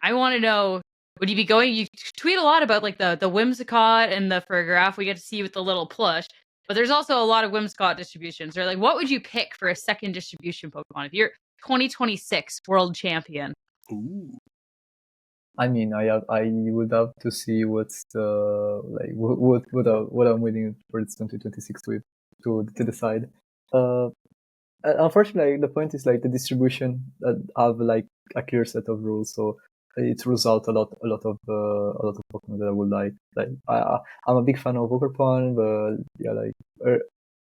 I want to know, would you be going? You tweet a lot about like the Whimsicott and the Farigiraf we get to see with the little plush, but there's also a lot of Whimsicott distributions. Or like, what would you pick for a second distribution Pokemon if you're 2026 world champion? Ooh. I mean, I would have to see what's the like what I'm waiting for its 2026 to decide. Unfortunately, the point is like the distribution that have like a clear set of rules, so it rules out a lot of Pokemon that I would like. Like I'm a big fan of Ogerpon, but yeah, like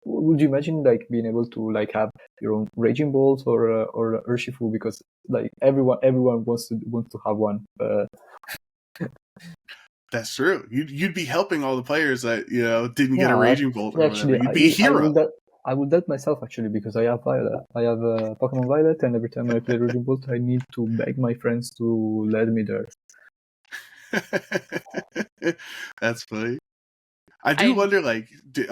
would you imagine like being able to like have your own Raging Bolt or Urshifu, because like everyone wants to have one. That's true. You'd be helping all the players that didn't get a Raging Bolt or actually, whatever. You'd be a hero. I would that myself actually, because I have Violet. I have Pokemon Violet, and every time I play Raging Bolt, I need to beg my friends to let me there. That's funny. I do wonder, like,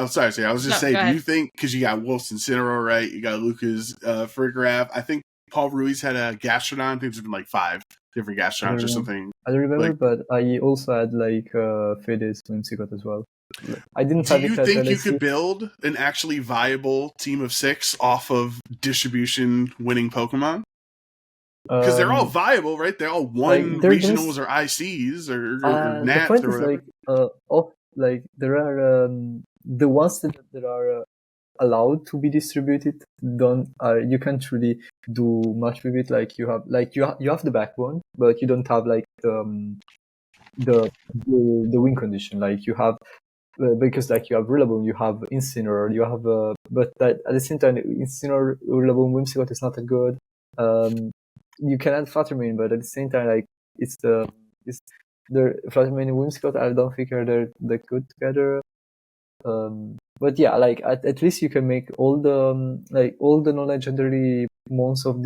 sorry, I was just saying, do you think, because you got Wolf's Incineroar, right? You got Luca's Farigiraf. I think Paul Ruiz had a Gastrodon. I think there's been like 5 different Gastrodons or something. I don't remember, but I also had like Fides Whimsicott as well. I didn't. Do you think you could build an actually viable team of 6 off of distribution winning Pokemon? Because they're all viable, right? They're all won regionals or ICs or Nats or whatever. Like there are the ones that are allowed to be distributed. You can't really do much with it. Like you have the backbone, but you don't have like the win condition. Like you have. Because like you have Rillaboom, you have Incineroar, you have but at the same time, Incineroar, Rillaboom, Whimsicott is not that good. You can add Fluttermane, but at the same time, like it's the Fluttermane and Whimsicott, I don't think are that good together. But yeah, like at least you can make all the non-legendary mons of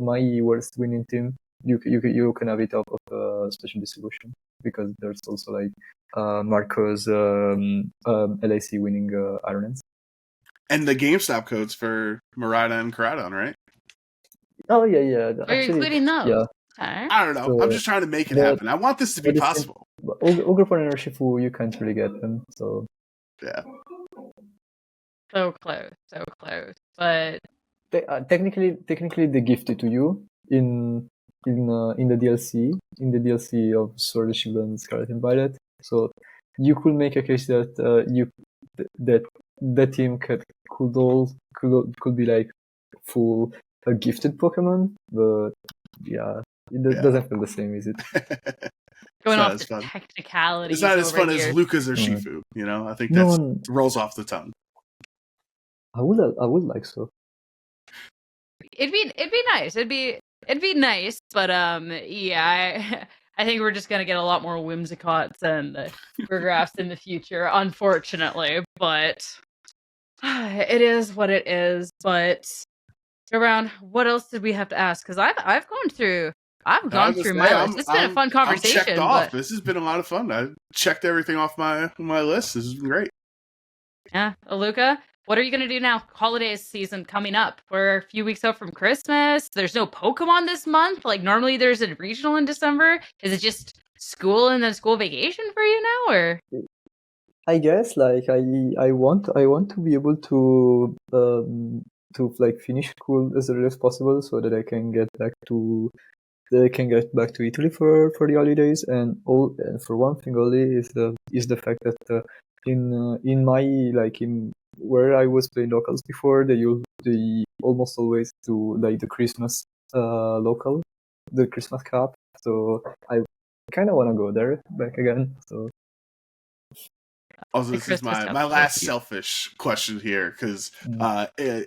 my worst winning team. You can have it off of special distribution, because there's also like Marco's LAC winning Ironans. And the GameStop codes for Murata and Caradon, right? Oh yeah. Are you including those? Yeah. I don't know. So I'm just trying to make it happen. I want this to be possible. Ogerpon and Urshifu, you can't really get them, so yeah. So close. But technically they gift it to you in the DLC of Sword and Shield and Scarlet and Violet. So you could make a case that that team could be like full gifted Pokemon, but yeah, it doesn't feel the same, is it? Going off the technicalities. It's not as fun here. as Luca's or Shifu, I think that rolls off the tongue. I would like so. It'd be nice. It'd be nice, but yeah, I think we're just gonna get a lot more Whimsicotts and Farigirafs in the future, unfortunately. But it is what it is. But around, what else did we have to ask? Because I've gone through my list. It's been a fun conversation. I'm checked off. This has been a lot of fun. I checked everything off my list. This has been great. Yeah, Luca, what are you going to do now? Holidays season coming up. We're a few weeks out from Christmas. There's no Pokemon this month. Like normally there's a regional in December. Is it just school and then school vacation for you now, or? I guess like I want to be able to like finish school as early as possible, so that I can get back to Italy for the holidays. And for one thing only is the fact that in my in where I was playing locals before, they almost always do like the Christmas local, the Christmas Cup. So I kind of want to go there back again. So. Also, this is my last selfish question here, because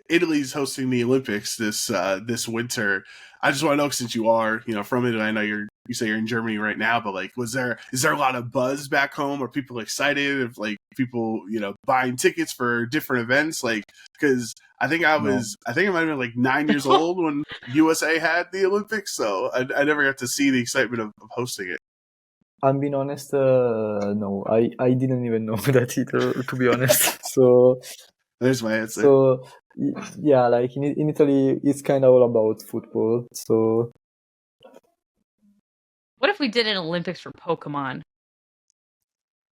Italy's hosting the Olympics this winter. I just want to know, since you are from Italy, I know you say you're in Germany right now, but like, is there a lot of buzz back home? Are people excited? If like people buying tickets for different events? Like, because I think I might have been like 9 years old when USA had the Olympics, so I never got to see the excitement of hosting it. I'm being honest, no, I didn't even know that either, to be honest. So there's my answer. So yeah, like in Italy, it's kind of all about football. So What if we did an Olympics for Pokemon?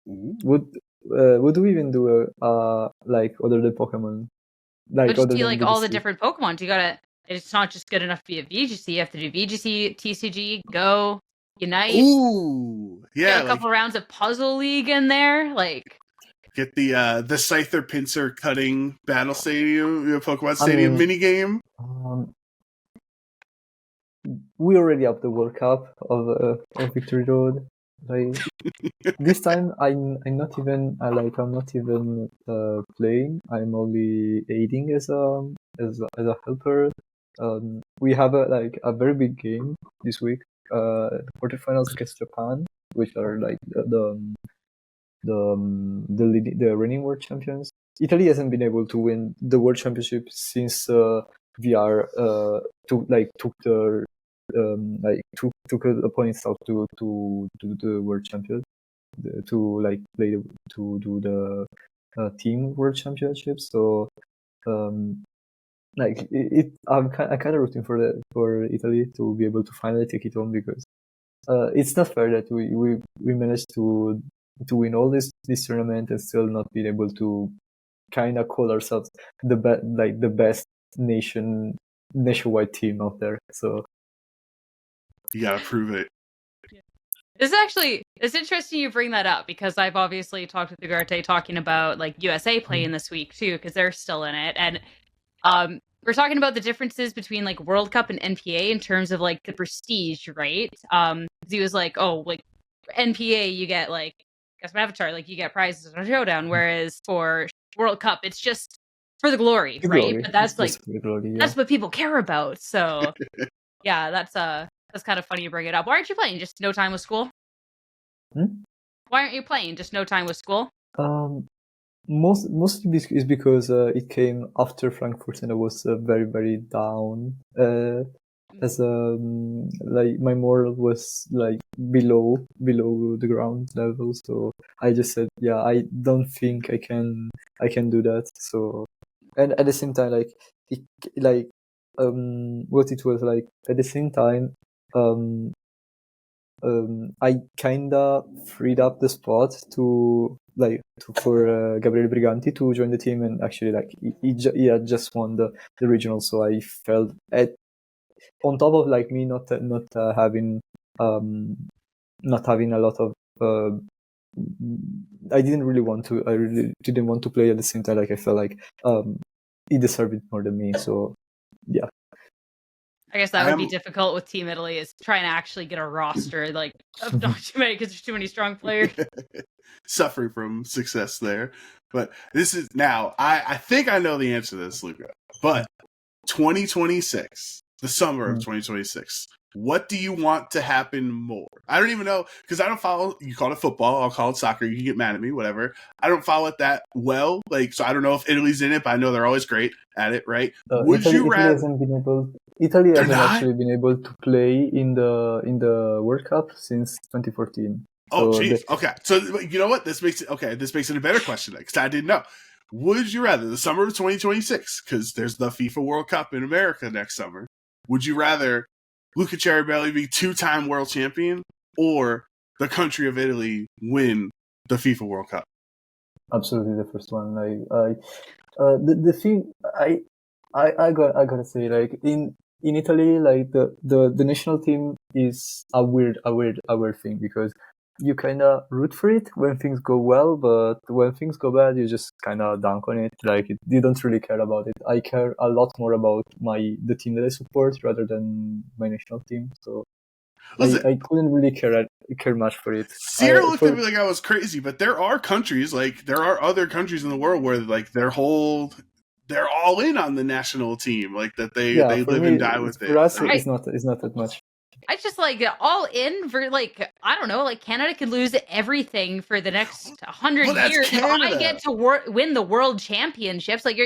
would we even do like other than Pokemon, But like just other see than like all the VGC? different Pokemon. You gotta. It's not just good enough to be a VGC. You have to do VGC, TCG, Go, Unite. Ooh, yeah, Get a couple rounds of Puzzle League in there. Like get the Scyther pincer cutting battle stadium, Pokemon I Stadium mean, mini game. We already have the World Cup of Victory Road. Like this time, I'm not even playing. I'm only aiding as a helper. We have a very big game this week. Quarterfinals against Japan, which are like the reigning world champions. Italy hasn't been able to win the world championship since VR took their took opponents out to the world champion to do the team world championship. So I'm kind of rooting for Italy to be able to finally take it home, because it's not fair that we managed to win all this tournament and still not being able to kind of call ourselves the best nationwide team out there. So you gotta prove it. it's interesting you bring that up, because I've obviously talked with Ugarte talking about like USA playing this week too, because they're still in it, and we're talking about the differences between like World Cup and NPA in terms of like the prestige, right? He was like, oh, like NPA you get like custom avatar, like you get prizes on Showdown, whereas for World Cup it's just for the glory, right? glory. But that's It's like just for the glory, yeah. that's what people care about. So yeah, that's kind of funny you bring it up. Why aren't you playing? Just no time with school? Why aren't you playing? Just no time with school? Mostly is because it came after Frankfurt and I was very, very down. As like my moral was like below the ground level, so I just said, yeah, I don't think I can do that. So, and at the same time, what it was like at the same time, I kinda freed up the spot for Gabriele Briganti to join the team, and actually he had just won the regional, so I felt on top of like me not having a lot of I really didn't want to play at the same time. Like I felt like he deserved it more than me, so yeah. I guess that would be difficult with Team Italy, is trying to actually get a roster like of not too many, because there's too many strong players. Suffering from success there. But this is now, I think I know the answer to this, Luca. But 2026, the summer of 2026, what do you want to happen more? I don't even know, because I don't follow, you call it football, I'll call it soccer, you can get mad at me, whatever. I don't follow it that well, like, so I don't know if Italy's in it, but I know they're always great at it, right? Italy hasn't actually been able to play in the World Cup since 2014. Oh, jeez. Okay. So, you know what? This makes it a better question, because I didn't know. Would you rather, the summer of 2026, because there's the FIFA World Cup in America next summer, would you rather Luca Ceribelli be 2-time world champion, or the country of Italy win the FIFA World Cup? Absolutely the first one. The thing I gotta say, like in Italy, like the national team is a weird thing, because you kind of root for it when things go well, but when things go bad, you just kind of dunk on it. Like you don't really care about it. I care a lot more about the team that I support rather than my national team. So listen, I couldn't really care much for it. Sierra looked at me like I was crazy, but there are other countries in the world where like they're all in on the national team, like that they live and die with it. For us, it's not that much. I just like all in for like, I don't know, like Canada could lose everything for the next 100 years. Canada. If I get to win the world championships, like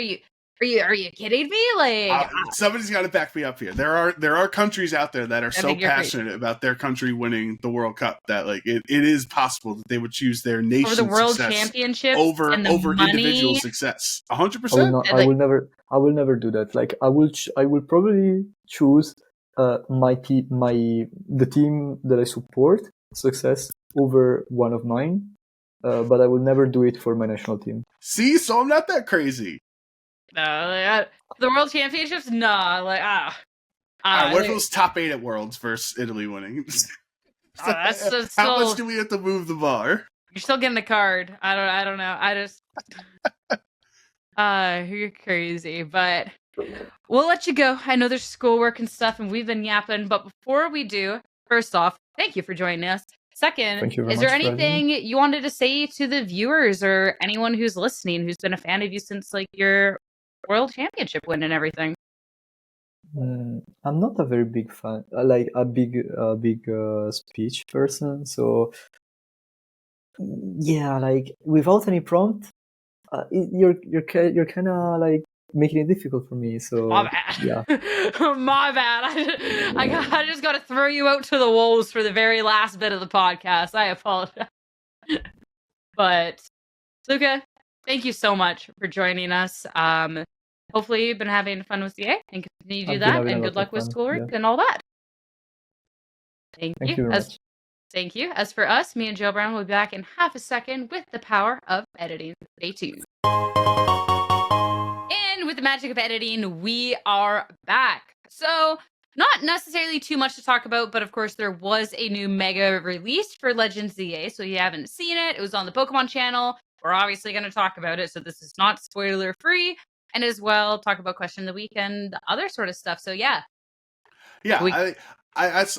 Are you kidding me? Like, somebody's got to back me up here. There are countries out there that are so passionate about their country winning the World Cup that like it is possible that they would choose their nation over the World success Championships over and the money. individual success. 100%. I will never do that. Like I will probably choose the team that I support success over one of mine, but I will never do it for my national team. See, so I'm not that crazy. No, the World Championships, nah, like what if it was top 8 at Worlds versus Italy winning? That's just how much do we have to move the bar? You're still getting a card. I don't know. I just you're crazy, but we'll let you go. I know there's schoolwork and stuff, and we've been yapping. But before we do, first off, thank you for joining us. Second, is there anything you wanted to say to the viewers or anyone who's listening who's been a fan of you since like your World Championship win and everything? I'm not a very big fan, like a big speech person. So yeah, like without any prompt, you're kind of like making it difficult for me. So my bad. Yeah, my bad. I just got to throw you out to the wolves for the very last bit of the podcast. I apologize. But Luca, thank you so much for joining us. Hopefully you've been having fun with CA and continue to do that, and good luck with schoolwork and all that. Thank you very much. Thank you. As for us, me and Joe Brown will be back in half a second with the power of editing. Stay tuned. And with the magic of editing, we are back. So, not necessarily too much to talk about, but of course there was a new mega release for Legends ZA, so if you haven't seen it, it was on the Pokemon channel. We're obviously going to talk about it, so this is not spoiler free, and as well talk about question of the week and other sort of stuff. So yeah. I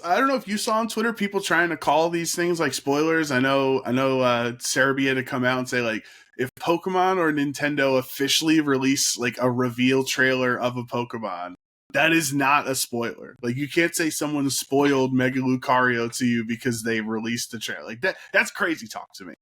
don't know if you saw on Twitter people trying to call these things like spoilers. I know Ceribelli had to come out and say like if Pokemon or Nintendo officially release like a reveal trailer of a Pokemon, that is not a spoiler. Like you can't say someone spoiled Mega Lucario to you because they released the trailer. Like that's crazy talk to me.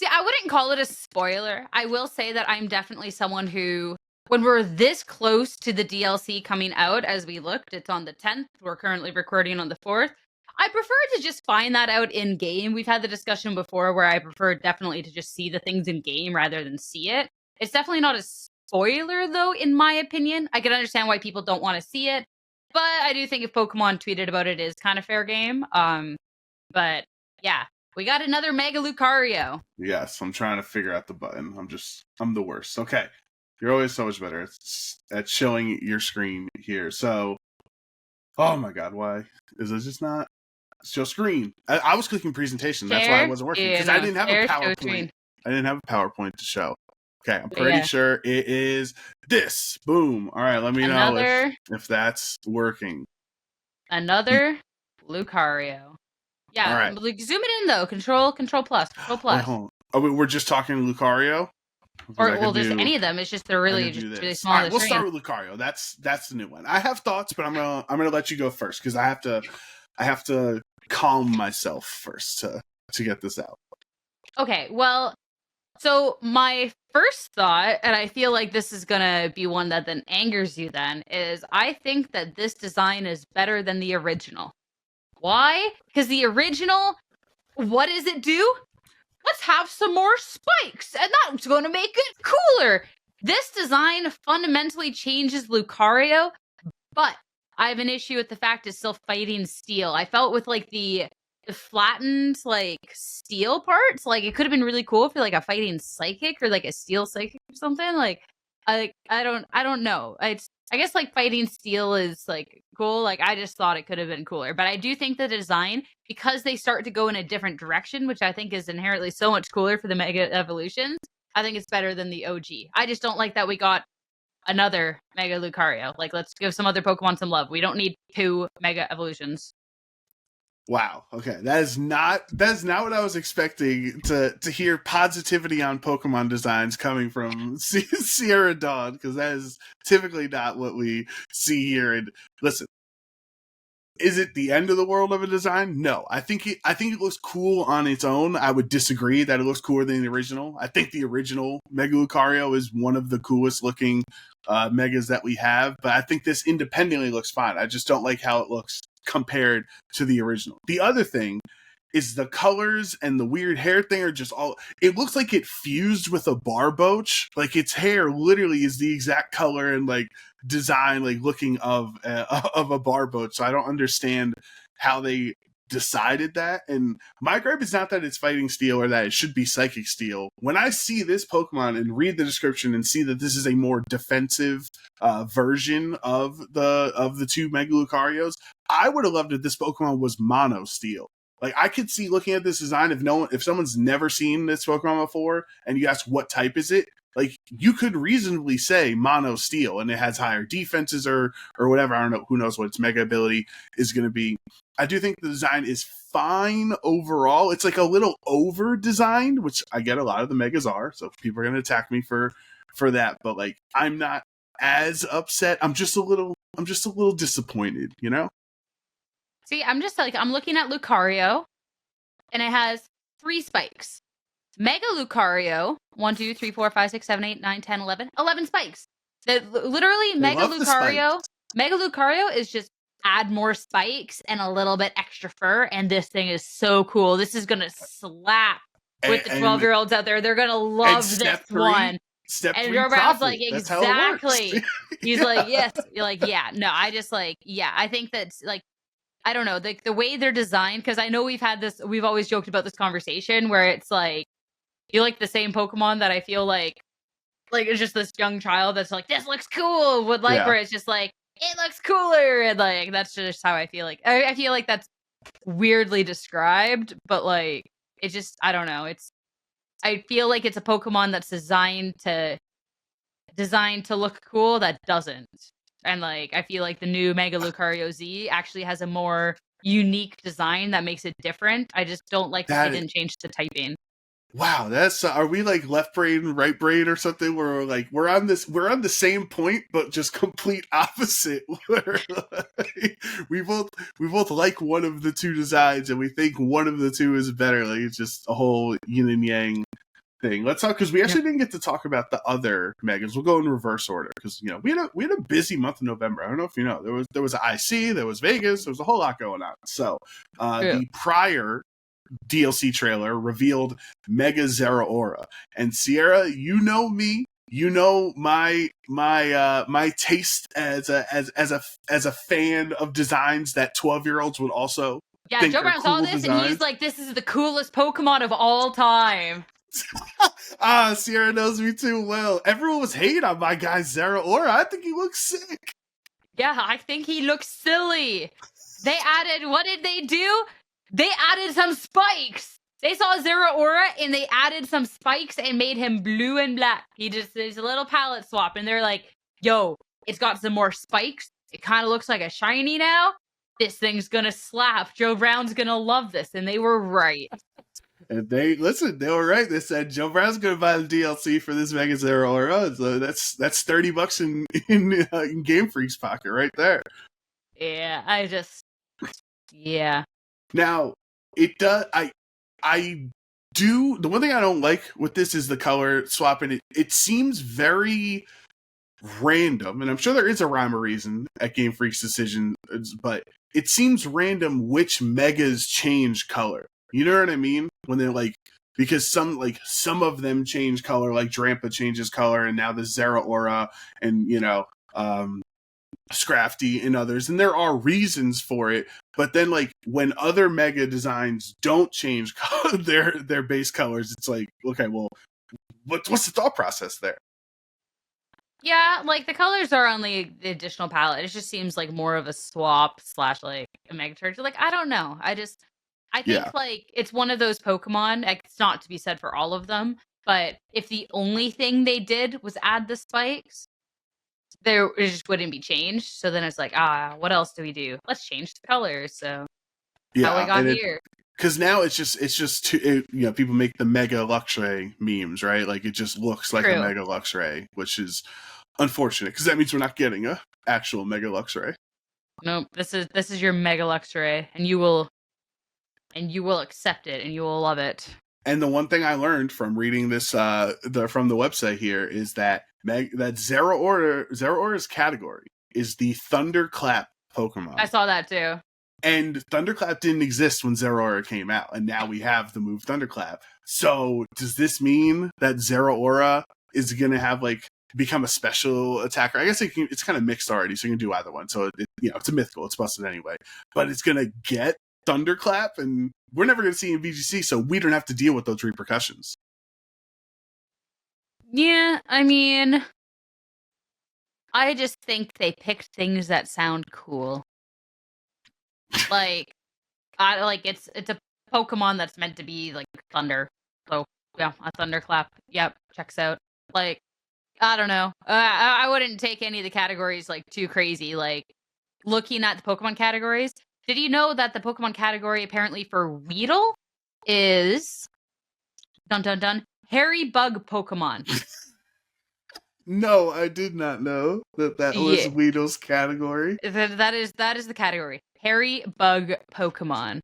See, I wouldn't call it a spoiler. I will say that I'm definitely someone who, when we're this close to the DLC coming out, as we looked, it's on the 10th. We're currently recording on the 4th. I prefer to just find that out in game. We've had the discussion before where I prefer definitely to just see the things in game rather than see it. It's definitely not a spoiler, though, in my opinion. I can understand why people don't want to see it, but I do think if Pokemon tweeted about it, it is kind of fair game. But yeah. We got another Mega Lucario. Yes, I'm trying to figure out the button. I'm the worst. Okay. You're always so much better at showing your screen here. So, oh my God, why is it just not show screen? I was clicking presentation. That's why I wasn't working because I didn't have a PowerPoint. I didn't have a PowerPoint to show. Okay, I'm pretty sure it is this. Boom. All right, let me know if that's working. Another Lucario. Yeah, all right. Like, zoom it in though. Control plus. We're just talking Lucario. Or there's any of them. It's just they're really small. All right, we'll start with Lucario. That's the new one. I have thoughts, but I'm gonna let you go first because I have to calm myself first to get this out. Okay, well, so my first thought, and I feel like this is gonna be one that then angers you. Then is I think that this design is better than the original. Why? Because the original, what does it do? Let's have some more spikes, and that's going to make it cooler. This design fundamentally changes Lucario, but I have an issue with the fact it's still fighting steel. I felt with like the flattened like steel parts, like it could have been really cool for like a fighting psychic or like a steel psychic or something. Like I don't know. I guess like fighting steel is like cool. Like I just thought it could have been cooler, but I do think the design, because they start to go in a different direction, which I think is inherently so much cooler for the Mega Evolutions, I think it's better than the OG. I just don't like that we got another Mega Lucario. Like let's give some other Pokemon some love. We don't need 2 Mega Evolutions. Wow. Okay. That is not what I was expecting to hear positivity on Pokemon designs coming from Sierra Dawn, because that is typically not what we see here. And listen, Is it the end of the world of a design? No. I think it looks cool on its own. I would disagree that it looks cooler than the original. I think the original Mega Lucario is one of the coolest looking megas that we have, but I think this independently looks fine. I just don't like how it looks compared to the original. The other thing is the colors and the weird hair thing are just all, it looks like it fused with a barboach. Like its hair literally is the exact color and like design, like looking of a barboach. So I don't understand how they decided that. And my gripe is not that it's fighting steel or that it should be psychic steel. When I see this Pokemon and read the description and see that this is a more defensive version of the two Mega Lucarios, I would have loved if this Pokemon was mono steel. Like I could see looking at this design, if someone's never seen this Pokemon before and you ask what type is it, like you could reasonably say mono steel and it has higher defenses or whatever. I don't know, who knows what its mega ability is going to be. I do think the design is fine overall. It's like a little over designed, which I get a lot of the megas are, so people are going to attack me for that, but like I'm not as upset. I'm just a little disappointed, you know? See, I'm just like, I'm looking at Lucario, and it has 3 spikes. Mega Lucario, 1, 2, 3, 4, 5, 6, 7, 8, 9, 10, 11. 11 spikes. Literally, Mega Lucario is just add more spikes and a little bit extra fur, and this thing is so cool. This is going to slap with the 12-year-olds out there. They're going to love this one. Step and 3 Joe Brown's profit. like, exactly. He's like, yes. You're like, yeah. No, I just like, yeah. I think that's like, I don't know, the way they're designed, because I know we've always joked about this conversation where it's like, you like the same Pokemon that I feel like it's just this young child that's like, this looks cool, would like, where it's just like, it looks cooler, and like, that's just how I feel like. I feel like that's weirdly described, but like, it just, I don't know, I feel like it's a Pokemon that's designed to look cool that doesn't. And like, I feel like the new Mega Lucario Z actually has a more unique design that makes it different. I just don't like that they didn't change the typing. Wow, that's are we like left brain, right brain, or something? Where we're like we're on the same point, but just complete opposite. Where like, we both like one of the two designs, and we think one of the two is better. Like it's just a whole yin and yang thing. Let's talk, because we actually didn't get to talk about the other megas. We'll go in reverse order because we had a busy month in November. I don't know if you know, there was IC, there was Vegas, there was a whole lot going on. So the prior DLC trailer revealed Mega Zeraora, and Sierra, you know me, you know my taste as a fan of designs that 12-year-olds would also. Yeah, Joe Brown saw this and he's like, this is the coolest Pokemon of all time. Sierra knows me too well. Everyone was hating on my guy Zeraora. I think he looks sick. Yeah, I think he looks silly. What did they do? They added some spikes. They saw Zeraora and they added some spikes and made him blue and black. There's a little palette swap, and they're like, yo, it's got some more spikes. It kind of looks like a shiny now. This thing's gonna slap. Joe Brown's gonna love this, and they were right. And they were right. They said Joe Brown's going to buy the DLC for this Mega Zeraora. So that's $30 in Game Freak's pocket right there. Yeah, yeah. Now it does. I do. The one thing I don't like with this is the color swapping. It seems very random, and I'm sure there is a rhyme or reason at Game Freak's decision, but it seems random which megas change color. You know what I mean? When they're like, because some of them change color, like Drampa changes color, and now the Zeraora and Scrafty and others, and there are reasons for it. But then, like when other mega designs don't change color, their base colors, it's like, okay, well, what's the thought process there? Yeah, like the colors are on the additional palette. It just seems like more of a swap / like a mega charge. Like I don't know. I think like it's one of those Pokemon. It's not to be said for all of them, but if the only thing they did was add the spikes, it just wouldn't be changed. So then it's like, what else do we do? Let's change the colors. So how we got here. Because now it's just people make the Mega Luxray memes, right? Like it just looks like a Mega Luxray, which is unfortunate because that means we're not getting a actual Mega Luxray. Nope. This is your Mega Luxray, and you will accept it, and you will love it. And the one thing I learned from reading this from the website here is that Zeraora's category is the Thunderclap Pokemon. I saw that too. And Thunderclap didn't exist when Zeraora came out, and now we have the move Thunderclap. So does this mean that Zeraora is going to have become a special attacker? I guess it's kind of mixed already, so you can do either one. So it's a mythical, it's busted anyway, but it's going to get Thunderclap, and we're never going to see it in VGC, so we don't have to deal with those repercussions. Yeah, I mean, I just think they picked things that sound cool. It's a Pokemon that's meant to be like thunder. So yeah, a Thunderclap. Yep, checks out. I don't know. I wouldn't take any of the categories too crazy. Looking at the Pokemon categories, did you know that the Pokemon category apparently for Weedle is dun dun dun hairy bug Pokemon? No, I did not know that was Weedle's category. That is the category. Hairy bug Pokemon.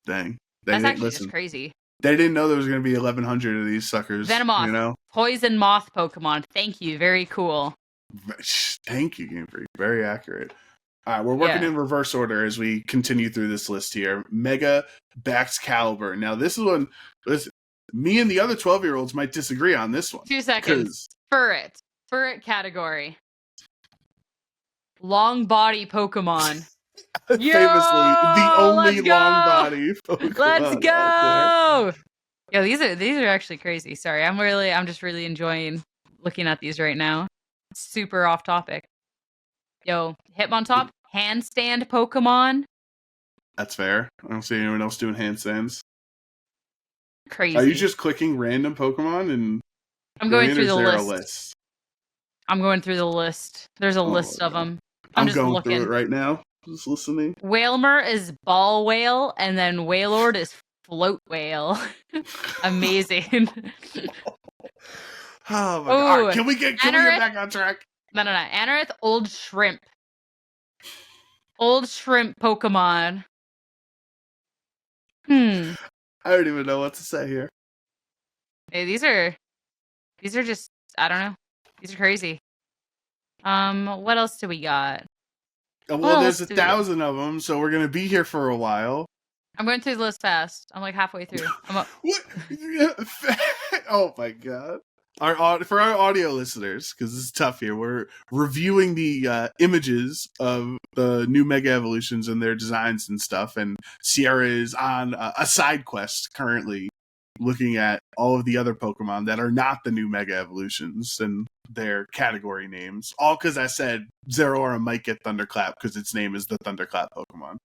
Dang. That's actually just crazy. They didn't know there was going to be 1,100 of these suckers. Venomoth. Poison Moth Pokemon. Thank you. Very cool. Thank you, Game Freak. Very accurate. All right, we're working in reverse order as we continue through this list here. Mega Baxcalibur. Now, this is one... me and the other 12-year-olds might disagree on this one. 2 seconds. Furret category. Long body Pokemon. Famously, the only long body Pokemon. Let's go! Yo, these are actually crazy. Sorry, I'm just really enjoying looking at these right now. Super off topic. Yo, Hitmontop, handstand Pokemon. That's fair. I don't see anyone else doing handstands. Crazy. Are you just clicking random Pokemon and I'm going through the list? I'm going through the list. There's a list of them. I'm just going looking through it right now. Just listening. Whalmer is Ball Whale, and then Wailord is Float Whale. Amazing. Oh my god. Right, can we get back on track? No. Anorith, Old Shrimp. Old Shrimp Pokemon. I don't even know what to say here. Hey, these are just, I don't know. These are crazy. What else do we got? Well, there's 1,000 of them, so we're gonna be here for a while. I'm going through the list fast. I'm halfway through. What? Oh my god! For our audio listeners, because this is tough here, we're reviewing the images of the new Mega Evolutions and their designs and stuff. And Sierra is on a side quest currently, looking at all of the other Pokemon that are not the new Mega Evolutions and their category names. All because I said Zeraora might get Thunderclap because its name is the Thunderclap Pokemon.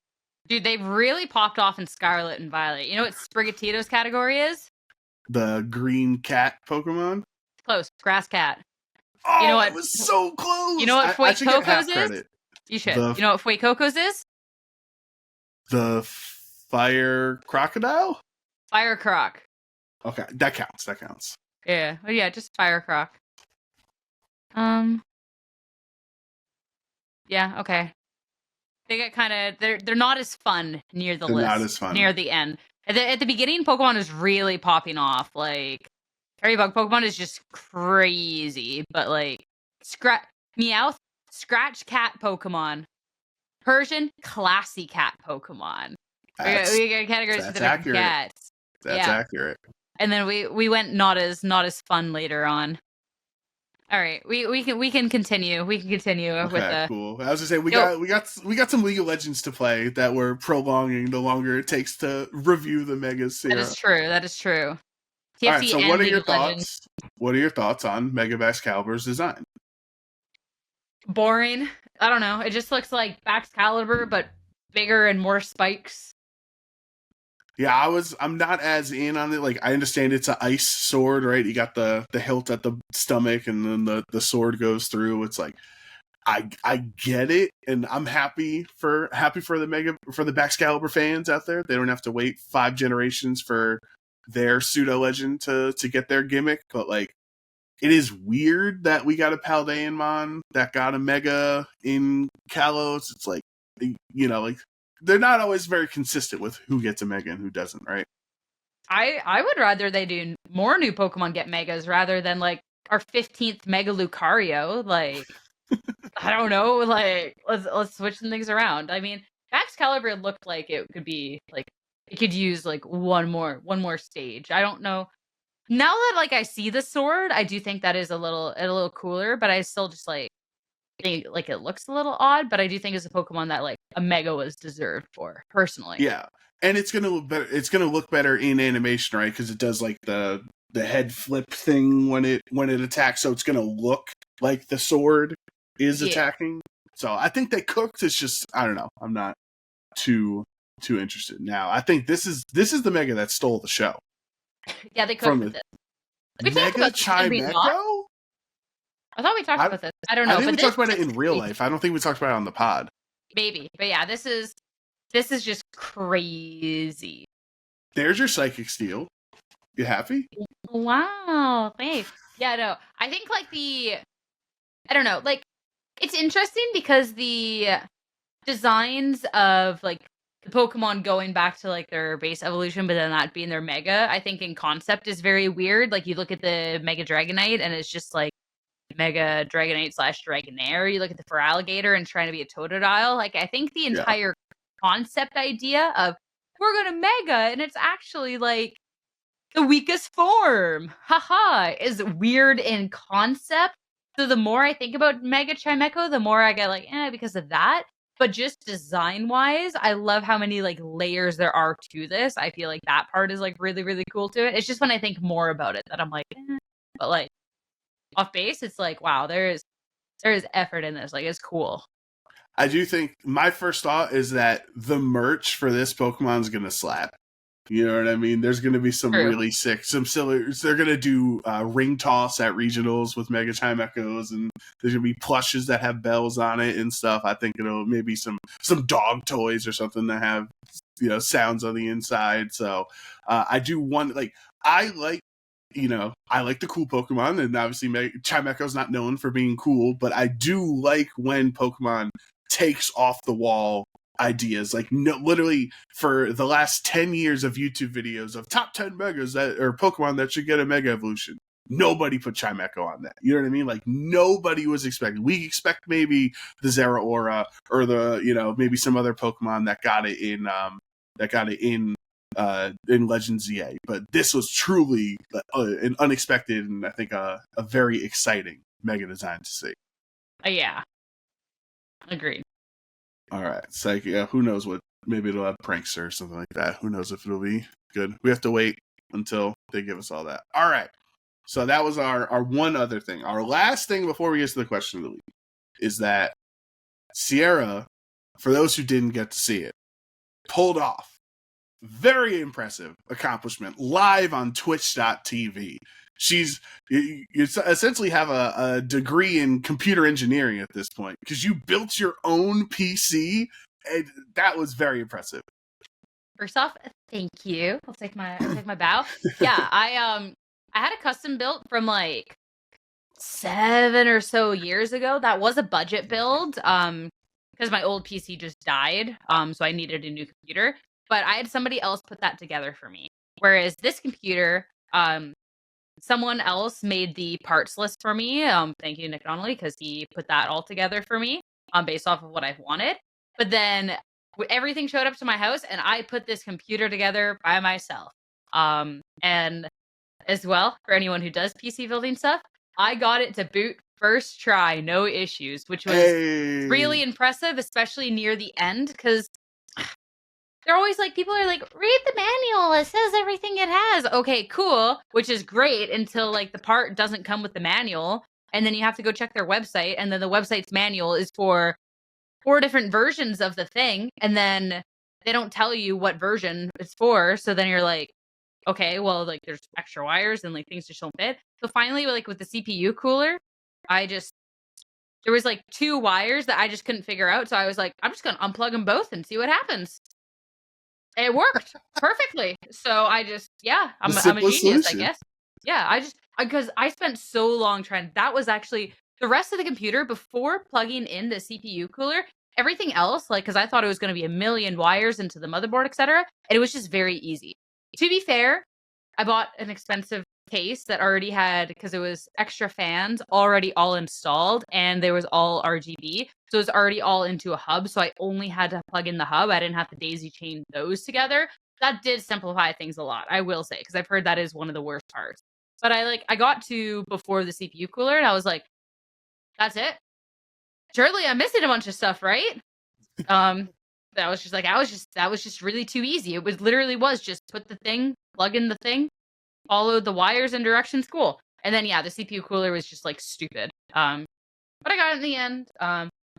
Dude, they've really popped off in Scarlet and Violet. You know what Sprigatito's category is? The green cat Pokemon? Close. Grass cat. Oh, you know what? It was so close! You know what Fuecoco's is? You should. You know what Fuecoco's is? The Fire Crocodile? Fire Croc. Okay, that counts. Yeah. Oh, yeah, just Fire Croc. Yeah, okay. They get they're not as fun near the list. Not as fun. Near the end. At the beginning, Pokemon is really popping off. Hairy Bug Pokemon is just crazy. But Meowth, Scratch Cat Pokemon. Persian, Classy Cat Pokemon. We got categories for the cats. That's accurate. And then we went not as fun later on. All right, we can continue. We can continue with the. Cool. I was gonna say we got some League of Legends to play that we're prolonging the longer it takes to review the Megas. That is true. TFT. All right, so what are your thoughts? What are your thoughts on Mega Baxcalibur's design? Boring. I don't know. It just looks like Baxcalibur, but bigger and more spikes. Yeah, I'm not as in on it. I understand it's an ice sword, right? You got the hilt at the stomach, and then the sword goes through. It's I get it, and I'm happy for the Baxcalibur fans out there. They don't have to wait 5 generations for their pseudo legend to get their gimmick. But it is weird that we got a Paldeanmon that got a Mega in Kalos. It's like, you know, like they're not always very consistent with who gets a Mega and who doesn't, right? I would rather they do more new Pokemon get Megas rather than like our 15th Mega Lucario. Like, I don't know. Like, let's switch some things around. I mean, Baxcalibur looked like it could be like it could use like one more stage. I don't know. Now that like I see the sword, I do think that is a little cooler, but I still just like think like it looks a little odd, but I do think it's a Pokemon that like a Mega was deserved for, personally. Yeah. And it's gonna look better. It's gonna look better in animation, right? Because it does like the head flip thing when it attacks, so it's gonna look like the sword is attacking. So I think they cooked. It's just, I don't know. I'm not too interested now. I think this is the Mega that stole the show. Yeah, they cooked with it. Mega Chimecho? I thought we talked about this. I don't know. I think but we talked about it in real life. I don't think we talked about it on the pod. Maybe. But yeah, this is just crazy. There's your Psychic Steel. You happy? Wow. Thanks. Yeah, no. I think like I don't know, like it's interesting because the designs of like the Pokemon going back to like their base evolution, but then that being their Mega, I think in concept is very weird. Like you look at the Mega Dragonite and it's just like Mega Dragonite / Dragonair. You look at the Feraligatr and trying to be a Totodile. Like I think the entire concept idea of we're gonna Mega and it's actually like the weakest form, haha, is weird in concept. So the more I think about Mega Chimecho, the more I get like, because of that. But just design wise, I love how many like layers there are to this. I feel like that part is like really, really cool to it. It's just when I think more about it that I'm like, but like off base, it's like, wow, there is effort in this. Like it's cool. I do think my first thought is that the merch for this Pokemon is gonna slap. You know what I mean? There's going to be some really sick, some silly. They're going to do ring toss at regionals with Mega Chimechos, and there's going to be plushes that have bells on it and stuff. I think it'll maybe some dog toys or something that have, you know, sounds on the inside. So I do want, like, I like the cool Pokemon, and obviously Chimecho's not known for being cool, but I do like when Pokemon takes off the wall ideas. Like, no, literally for the last 10 years of YouTube videos of top 10 Megas that or Pokemon that should get a Mega Evolution, nobody put Chimecho on that. You know what I mean? Like nobody was expecting. We expect maybe the Zeraora or the, you know, maybe some other Pokemon that got it in Legends ZA, but this was truly an unexpected and I think a very exciting Mega design to see. Yeah, agreed. All right, so yeah, who knows what? Maybe it'll have Prankster or something like that. Who knows if it'll be good? We have to wait until they give us all that. All right, so that was our one other thing. Our last thing before we get to the question of the week is that Sierra, for those who didn't get to see it, pulled off very impressive accomplishment live on Twitch.tv. You essentially have a degree in computer engineering at this point because you built your own PC, and that was very impressive. First off, thank you. I'll take my bow. Yeah, I had a custom built from like 7 or so years ago. That was a budget build because my old PC just died, so I needed a new computer. But I had somebody else put that together for me. Whereas this computer, someone else made the parts list for me. Thank you, McDonald, because he put that all together for me based off of what I wanted. But then everything showed up to my house, and I put this computer together by myself. And as well, for anyone who does PC building stuff, I got it to boot first try, no issues, which was really impressive, especially near the end, because they're always like, people are like, read the manual, it says everything it has. Okay, cool, which is great until like the part doesn't come with the manual, and then you have to go check their website, and then the website's manual is for 4 different versions of the thing, and then they don't tell you what version it's for, so then you're like, okay, well, like there's extra wires and like things just don't fit. So finally, like with the CPU cooler, there was like 2 wires that I just couldn't figure out, so I was like, I'm just gonna unplug them both and see what happens. It worked perfectly. So I just, I'm a genius, solution. I guess. Yeah, because I spent so long trying. That was actually the rest of the computer before plugging in the CPU cooler. Everything else, like, because I thought it was going to be a million wires into the motherboard, etc. And it was just very easy. To be fair, I bought an expensive case that already had, because it was extra fans already all installed, and there was all RGB, so it was already all into a hub. So I only had to plug in the hub. I didn't have to daisy chain those together. That did simplify things a lot, I will say, because I've heard that is one of the worst parts. But I got to before the CPU cooler, and I was like, that's it. Surely I'm missing a bunch of stuff, right? That was just really too easy. It was literally just put the thing, plug in the thing, follow the wires and directions, cool. And then the CPU cooler was just like stupid. But I got it in the end.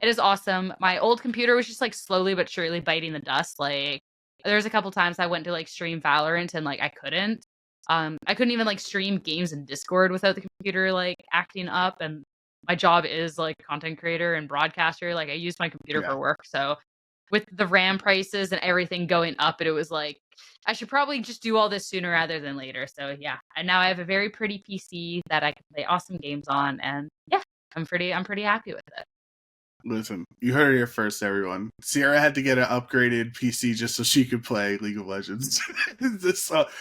It is awesome. My old computer was just like slowly but surely biting the dust. Like there's a couple times I went to like stream Valorant and like I couldn't. I couldn't even like stream games in Discord without the computer like acting up. And my job is like content creator and broadcaster. Like I use my computer for work. So with the RAM prices and everything going up, it was like I should probably just do all this sooner rather than later. So yeah, and now I have a very pretty PC that I can play awesome games on, and yeah, I'm pretty happy with it. Listen, you heard it here first, everyone. Sierra had to get an upgraded PC just so she could play League of Legends.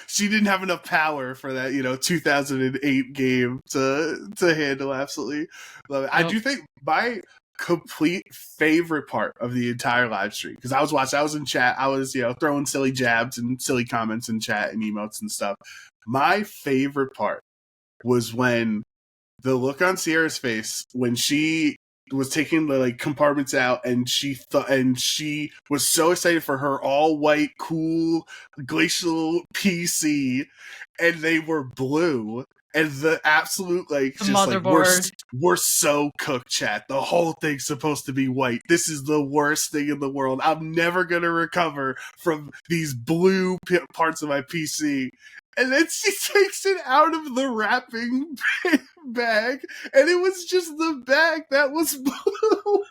She didn't have enough power for that, 2008 game to handle. Absolutely love it. Nope. I do think my complete favorite part of the entire live stream, because I was in chat, I was throwing silly jabs and silly comments in chat and emotes and stuff. My favorite part was when the look on Sierra's face when she was taking the compartments out, and she was so excited for her all white cool glacial PC, and they were blue. And the absolute we're so cooked, chat. The whole thing's supposed to be white. This is the worst thing in the world. I'm never gonna recover from these blue parts of my PC. And then she takes it out of the wrapping bag, and it was just the bag that was blue.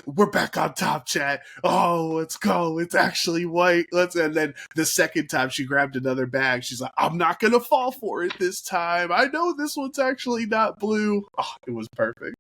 We're back on top, chat. Oh, let's go. It's actually white. And then the second time she grabbed another bag, she's like, I'm not gonna fall for it this time. I know this one's actually not blue. Oh, it was perfect.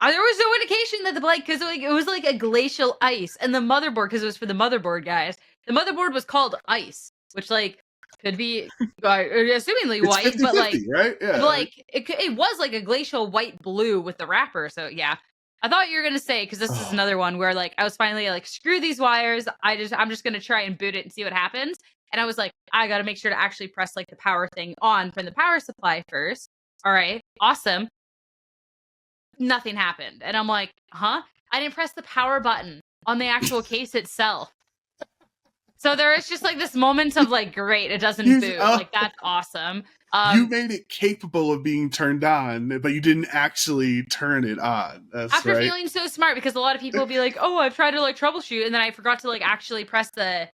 There was no indication that because it was like a glacial ice, and the motherboard, because it was for the motherboard guys, the motherboard was called ice, which could be assumingly it's white, 50-50, but right? Yeah, but it was like a glacial white blue with the wrapper. So yeah, I thought you were gonna say, because this is another one where I was finally screw these wires. I'm just gonna try and boot it and see what happens. And I was like, I gotta make sure to actually press the power thing on from the power supply first. All right, awesome. Nothing happened, and I'm like, huh? I didn't press the power button on the actual case itself. So there is just this moment of great, it doesn't boot. That's awesome. You made it capable of being turned on, but you didn't actually turn it on. That's after right. Feeling so smart, because a lot of people will be like, oh, I've tried to troubleshoot, and then I forgot to actually press the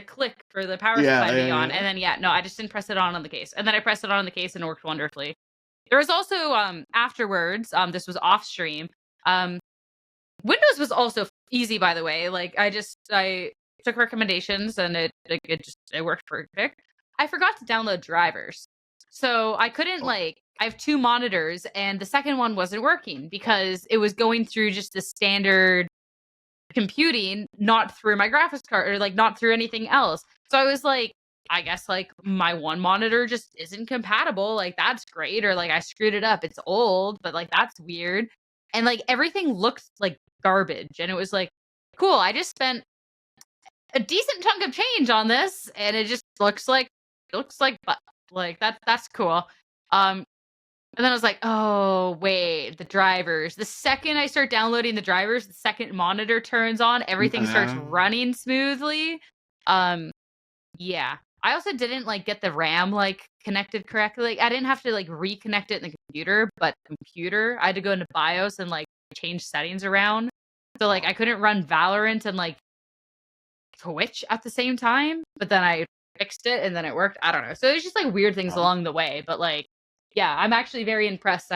click for the power supply to be on. And then I just didn't press it on the case. And then I pressed it on the case and it worked wonderfully. There was also afterwards, this was off stream. Windows was also easy, by the way. I took recommendations and it worked perfect. I forgot to download drivers. So I couldn't I have two monitors, and the second one wasn't working because it was going through just the standard computing, not through my graphics card or not through anything else. So I was I guess my one monitor just isn't compatible. That's great. Or I screwed it up. It's old, but that's weird. And everything looks like garbage. And it was cool. I just spent a decent chunk of change on this, and it just looks like that's cool. And then I was like, oh wait, the drivers. The second I start downloading the drivers, the second monitor turns on, everything starts running smoothly. Yeah. I also didn't get the RAM connected correctly. I didn't have to reconnect it in the computer, but I had to go into BIOS and change settings around. So I couldn't run Valorant and Twitch at the same time, but then I fixed it and then it worked. I don't know. So it's just weird things along the way, but yeah, I'm actually very impressed.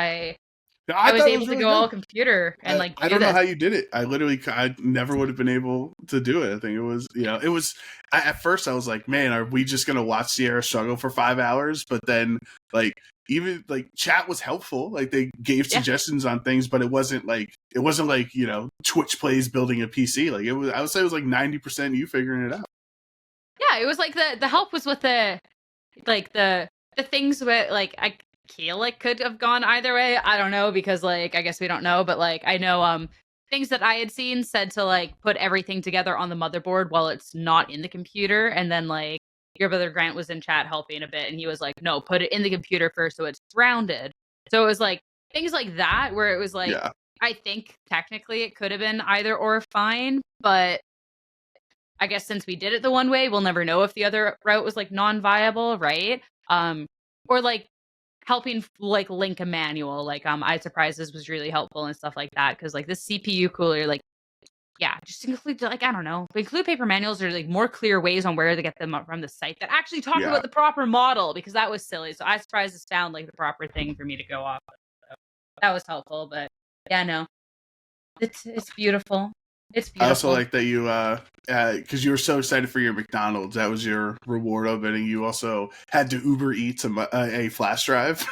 I was thought it able to really go all good. computer and like I do don't know this. how you did it. I never would have been able to do it. I think it was, at first I was like, man, are we just going to watch Sierra struggle for 5 hours? But then like, even like chat was helpful. Like they gave suggestions on things, but it wasn't like, Twitch plays building a PC. Like I would say it was like 90% you figuring it out. Yeah, it was like the help was with the things where like I feel like could have gone either way. I don't know because like I guess we don't know, but like I know things that I had seen said to like put everything together on the motherboard while it's not in the computer, and then like your brother Grant was in chat helping a bit, and he was like, no, put it in the computer first so it's grounded. So it was like things like that where it was like I think technically it could have been either or fine, but I guess since we did it the one way, we'll never know if the other route was like non-viable, right? Or like helping like link a manual, like iSurprises was really helpful and stuff like that because like this CPU cooler, like just include like I don't know, include paper manuals or like more clear ways on where to get them up from the site that actually talk about the proper model because that was silly. So iSurprises found like the proper thing for me to go off of. So that was helpful, but yeah, no, it's beautiful. It's beautiful. I also like that you, because you were so excited for your McDonald's, that was your reward of it, and you also had to Uber Eats a flash drive.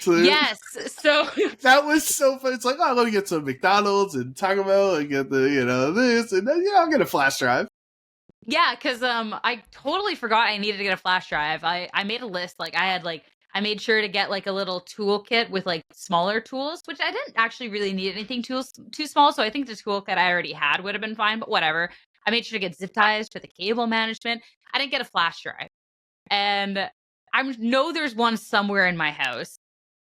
So yes, so that was so fun. It's like, oh, let me get some McDonald's and Taco Bell and get the this, and then I'll get a flash drive. Yeah, because I totally forgot I needed to get a flash drive. I made a list. Like I made sure to get like a little toolkit with like smaller tools, which I didn't actually really need anything too small. So I think the toolkit I already had would have been fine, but whatever. I made sure to get zip ties for the cable management. I didn't get a flash drive. And I know there's one somewhere in my house,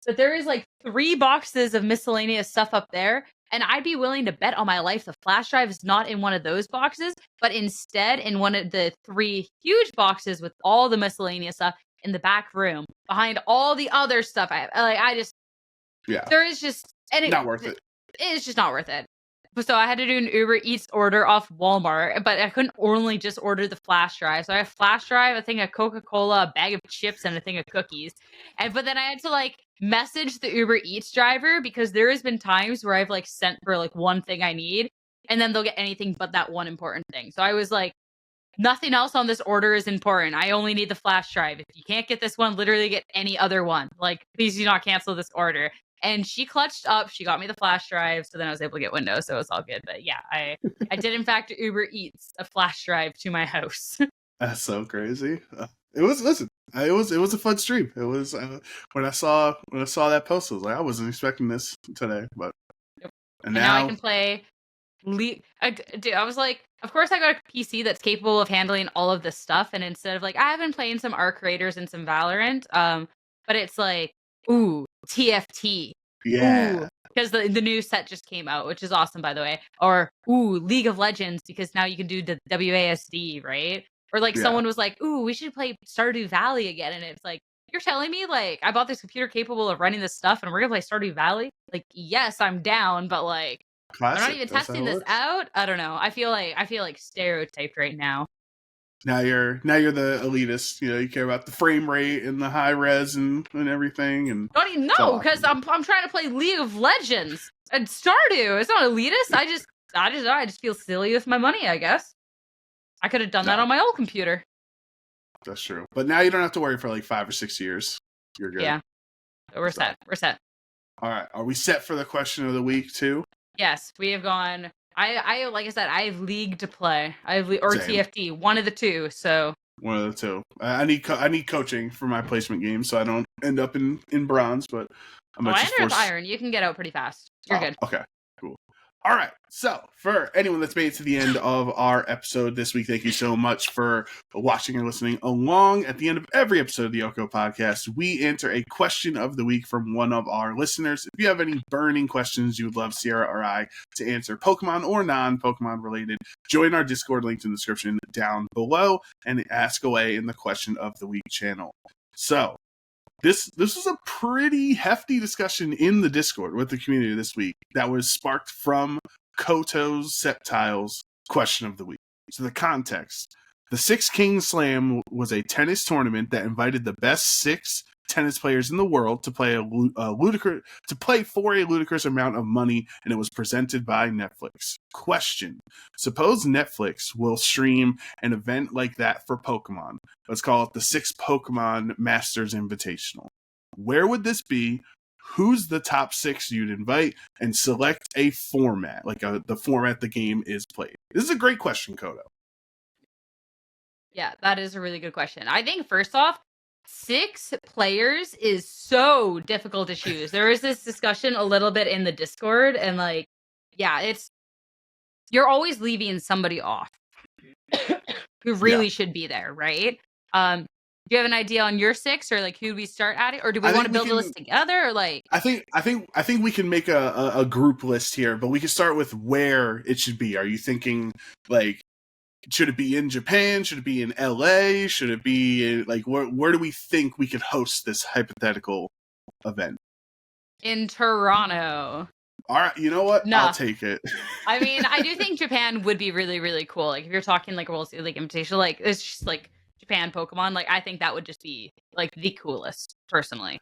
but there is like 3 boxes of miscellaneous stuff up there. And I'd be willing to bet on my life the flash drive is not in one of those boxes, but instead in one of the 3 huge boxes with all the miscellaneous stuff in the back room behind all the other stuff. There is just not worth it. It's just not worth it. So I had to do an Uber Eats order off Walmart, but I couldn't only just order the flash drive. So I have a flash drive, a thing of Coca-Cola, a bag of chips, and a thing of cookies. But then I had to like message the Uber Eats driver because there has been times where I've like sent for like one thing I need, and then they'll get anything but that one important thing. So I was like, nothing else on this order is important. I only need the flash drive. If you can't get this one, literally get any other one. Like, please do not cancel this order. And she clutched up. She got me the flash drive, so then I was able to get Windows, so it was all good. But yeah, I did in fact Uber Eats a flash drive to my house. That's so crazy. It was a fun stream. It was when I saw that post, I was like, I wasn't expecting this today, but and now I can play. I was like, of course I got a PC that's capable of handling all of this stuff, and instead of like I've been playing some Arc Raiders and some Valorant, but it's like TFT. Yeah. Because the new set just came out, which is awesome, by the way. Or, League of Legends, because now you can do the WASD, right? Or, like, someone was like, we should play Stardew Valley again. And it's like, you're telling me, like, I bought this computer capable of running this stuff, and we're going to play Stardew Valley? Like, yes, I'm down, but, like, classic. I'm not even testing this out. I don't know. I feel like stereotyped right now. Now you're the elitist. You care about the frame rate and the high res and everything. And don't even know because I'm trying to play League of Legends and Stardew. It's not elitist. I just feel silly with my money. I guess I could have done that on my old computer. That's true. But now you don't have to worry for like 5 or 6 years. You're good. Yeah, we're set. We're set. All right. Are we set for the question of the week too? Yes, we have gone. I like I said, I have League to play. I have or Same. TFT, one of the two. So one of the two. I need coaching for my placement game, so I don't end up in bronze. But I enter with iron. You can get out pretty fast. You're good. Okay, cool. All right. So for anyone that's made it to the end of our episode this week, thank you so much for watching and listening along. At the end of every episode of the OHKO podcast, we answer a question of the week from one of our listeners. If you have any burning questions you would love Sierra or I to answer, Pokemon or non-Pokemon related, join our Discord linked in the description down below and ask away in the question of the week channel. So This was a pretty hefty discussion in the Discord with the community this week that was sparked from Koto's Septile's question of the week. So the context. The Six Kings Slam was a tennis tournament that invited the best 6 tennis players in the world to play for a ludicrous amount of money, and it was presented by Netflix. Question: suppose Netflix will stream an event like that for Pokemon. Let's call it the 6 Pokemon Masters Invitational. Where would this be? Who's the top 6 you'd invite? And select a format, like the format the game is played. This is a great question, Kodo. Yeah, that is a really good question. I think first off, 6 players is so difficult to choose. There was this discussion a little bit in the Discord, and like, yeah, you're always leaving somebody off who really should be there, right? Do you have an idea on your 6, or like who we start at it, or do we want to build a list together, or like? I think we can make a group list here, but we can start with where it should be. Are you thinking like, should it be in Japan? Should it be in LA? Should it be like where do we think we could host this hypothetical event? In Toronto. All right, you know what? Nah. I'll take it. I mean, I do think Japan would be really, really cool. Like if you're talking like World Series, like Invitational, like it's just like Japan Pokemon. Like I think that would just be like the coolest, personally.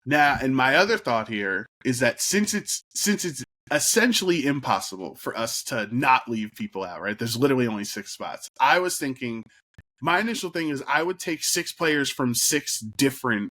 Now, and my other thought here is that since it's essentially impossible for us to not leave people out, right? There's literally only 6 spots. I was thinking, my initial thing is I would take 6 players from 6 different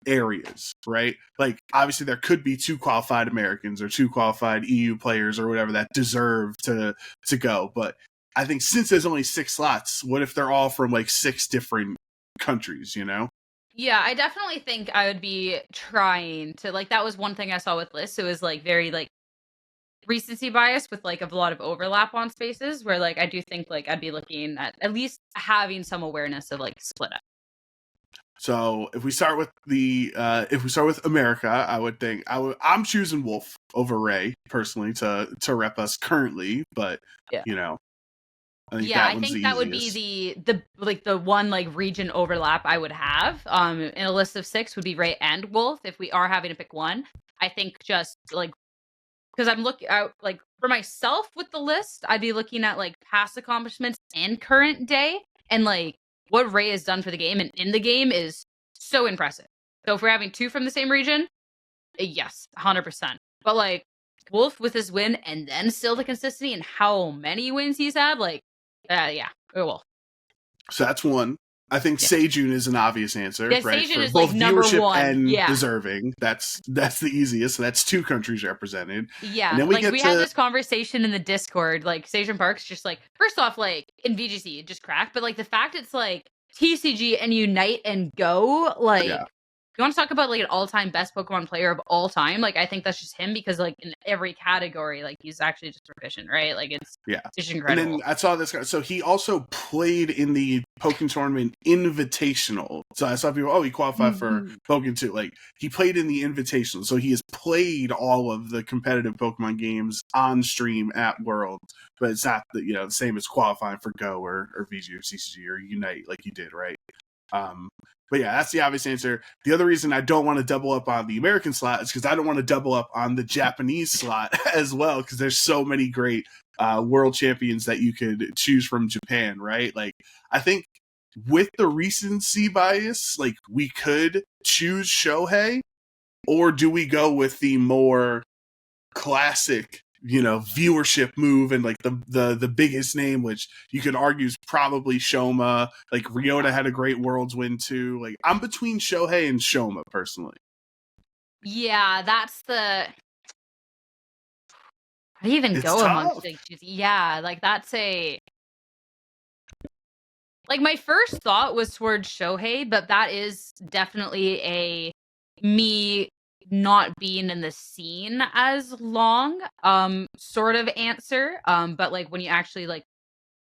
areas, right? Like obviously there could be 2 qualified Americans or 2 qualified EU players or whatever that deserve to go. But I think since there's only 6 slots, what if they're all from like 6 different countries, you know? Yeah, I definitely think I would be trying to, like, that was one thing I saw with lists. It was like very like recency bias with like a lot of overlap on spaces, where like I do think like I'd be looking at least having some awareness of like split up. So if we start with America, I would think I'm choosing Wolf over Ray personally to rep us currently, but you know, I think that would be the one like region overlap I would have. In a list of 6 would be Ray and Wolf if we are having to pick one. I think just like, because I'm looking out like for myself with the list, I'd be looking at like past accomplishments and current day, and like what Ray has done for the game and in the game is so impressive. So if we're having 2 from the same region, yes, 100%. But like Wolf with his win and then still the consistency and how many wins he's had, like Wolf. So that's one. I think Seijun is an obvious answer, right? Seijun is both like number viewership 1 and deserving. That's the easiest. So that's 2 countries represented. Yeah, and then we had this conversation in the Discord. Like Seijun Park's just like, first off, like in VGC, it just cracked. But like the fact it's like TCG and Unite and Go, like you want to talk about like an all-time best Pokemon player of all time? Like I think that's just him, because like in every category, like he's actually just proficient, right? Like it's just incredible. And then I saw this guy. So he also played in the Pokemon Tournament Invitational. So I saw people, he qualified for Pokemon 2. Like he played in the Invitational. So he has played all of the competitive Pokemon games on stream at World. But it's not the same as qualifying for Go or VG or CCG or Unite like he did, right? But yeah, that's the obvious answer. The other reason I don't want to double up on the American slot is because I don't want to double up on the Japanese slot as well, because there's so many great world champions that you could choose from Japan, right? Like, I think with the recency bias, like we could choose Shohei, or do we go with the more classic viewership move and like the biggest name, which you could argue is probably Shoma. Like Ryota had a great Worlds win too. Like I'm between Shohei and Shoma personally. Yeah, that's the. How do you even go amongst big shoes? Yeah, like that's a. Like my first thought was towards Shohei, but that is definitely a me not being in the scene as long sort of answer, but like when you actually like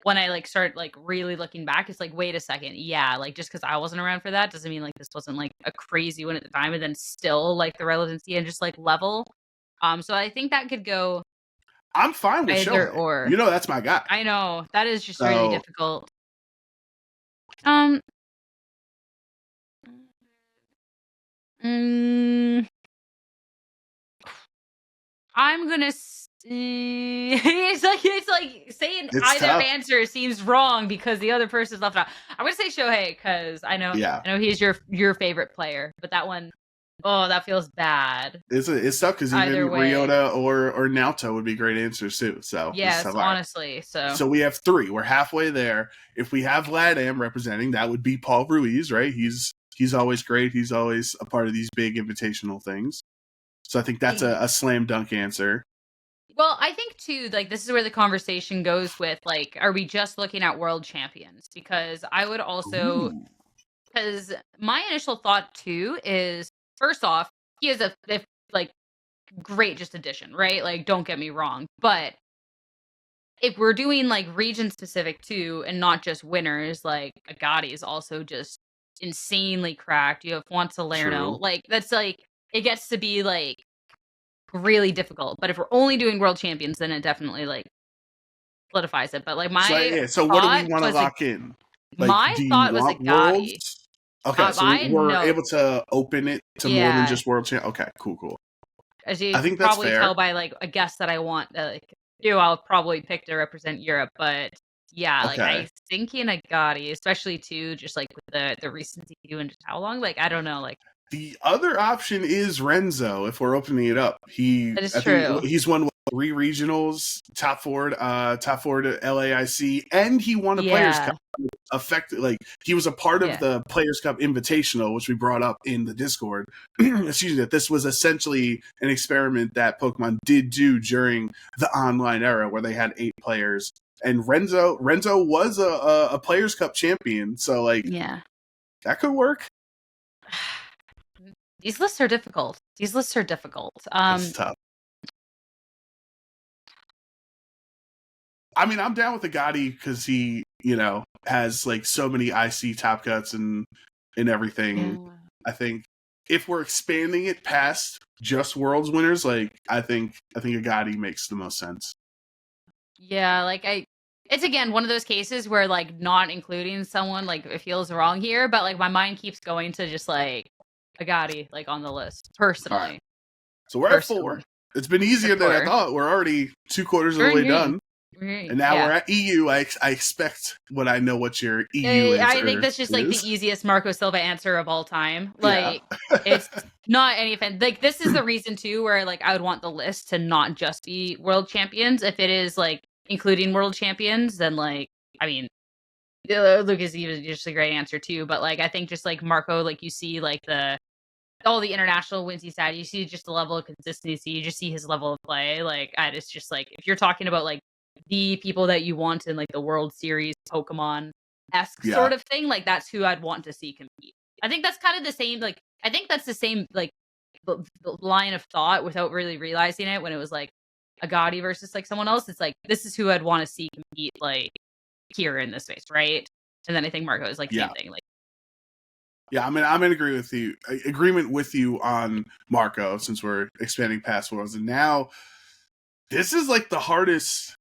when I like start like really looking back, it's like, wait a second, like just because I wasn't around for that doesn't mean like this wasn't like a crazy one at the time, and then still like the relevancy and just like level. So I think that could go. I'm fine with either Shohei. or. That's my guy. I know that is just really difficult. I'm gonna It's like saying It's either tough. answer seems wrong because the other person's left out. I'm gonna say Shohei because I know he's your favorite player, but that one, that feels bad. It's tough because Either even way. Ryota or Naoto would be great answers too. So Yes, tough. honestly. So we have 3. We're halfway there. If we have LATAM representing, that would be Paul Ruiz, right? He's always great. He's always a part of these big invitational things. So I think that's a slam dunk answer. Well, I think too, like this is where the conversation goes with like, are we just looking at world champions? Because I would also, because my initial thought too is, first off, he is a like great just addition, right? Like, don't get me wrong, but if we're doing like region specific too, and not just winners, like Agati is also just insanely cracked. You have Juan Salerno, like that's like it gets to be like really difficult. But if we're only doing world champions, then it definitely like solidifies it. But like my so what do we want to lock in? Like, my do you thought was want Agati. worlds? Okay, so we're able to open it to more than just world champ. Okay, cool. As you I think probably that's fair. tell by like a guess that I want, like I'll probably pick to represent Europe. But yeah, like I was thinking Agati, especially too, just like with the recency too, and just how long. Like I don't know, like. The other option is Renzo. If we're opening it up, that is true. He's won 3 regionals, top four to LAIC, and he won a Players Cup. Like he was a part of the Players Cup Invitational, which we brought up in the Discord. Excuse me. That this was essentially an experiment that Pokemon did do during the online era, where they had 8 players. And Renzo was a Players Cup champion, so like that could work. These lists are difficult. It's tough. I mean, I'm down with the Agati because he, has like so many IC top cuts and everything. Yeah. I think if we're expanding it past just Worlds winners, like I think Agati makes the most sense. Yeah, like it's again one of those cases where like not including someone like it feels wrong here, but like my mind keeps going to just like Agati like on the list personally. Right. So we're at 4. It's been easier than I thought. We're already 2/4 of the way done. And now we're at EU. I expect what your EU answer I think that's just like the easiest Marco Silva answer of all time. Like it's not anything. Like this is the reason too where like I would want the list to not just be world champions. If it is like including world champions, then like I mean Lucas is just a great answer too. But like I think just like Marco, like you see like all the international wins he's had, you see just the level of consistency, you just see his level of play. Like it's just like if you're talking about like the people that you want in like the World Series Pokemon-esque sort of thing, like that's who I'd want to see compete. I think that's kind of the same, like I think that's the same like the line of thought without really realizing it when it was like Agati versus like someone else. It's like this is who I'd want to see compete like here in this space, right? And then I think Marco is like same thing. Like I'm in agreement with you on Marco since we're expanding past Worlds, and now this is like the hardest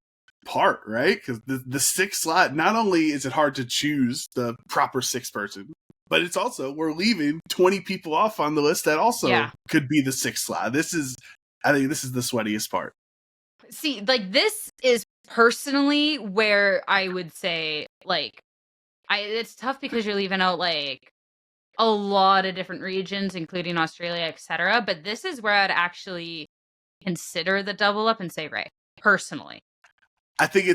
part, right? Because the 6th slot, not only is it hard to choose the proper 6th person, but it's also we're leaving 20 people off on the list that also could be the 6th slot. I think this is the sweatiest part. See, like this is personally where I would say like it's tough because you're leaving out like a lot of different regions, including Australia, etc. But this is where I'd actually consider the double up and say Ray personally. I think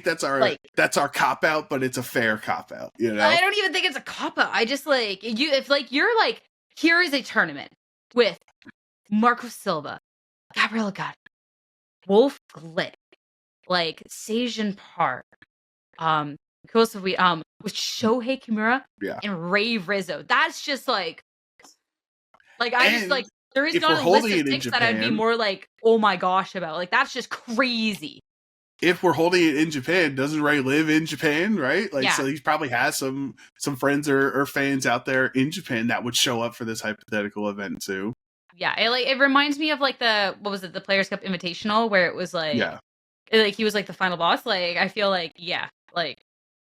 that's our cop out, but it's a fair cop out. I don't even think it's a cop out. I just like if like you're like here is a tournament with Marco Silva, Gabriel Agati, Wolf Glick, like Zacian Park, with Shohei Kimura and Ray Rizzo. That's just like I just like there is not a list of 6 that I'd be more like oh my gosh about. Like that's just crazy. If we're holding it in Japan, doesn't Ray live in Japan, right? Like, so he probably has some friends or fans out there in Japan that would show up for this hypothetical event too. Yeah, it reminds me of like the Players Cup Invitational where it was like, like he was like the final boss. Like I feel like like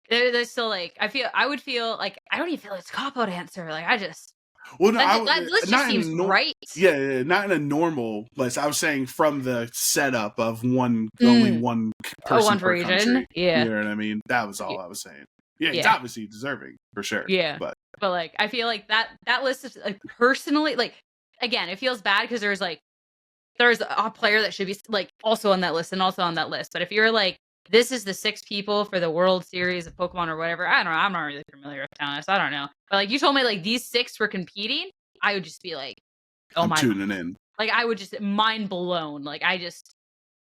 there's still like I would feel like I don't even feel it's a cop out answer. Like I just Well, no, That list just not seems in right. yeah, not in a normal list. I was saying from the setup of only one person one for per region. country. Yeah. You know what I mean? That was all I was saying. Yeah, he's Yeah. obviously deserving for sure. Yeah. But like, I feel like that list is like, personally, like, again, it feels bad because there's a player that should be like also on that list and also on that list. But if you're like, this is the 6 people for the World Series of Pokemon or whatever, I don't know. I'm not really familiar with Town, so I don't know. But like, you told me like these 6 were competing, I would just be like, oh I'm my tuning God. in. Like, I would just mind blown. Like, that's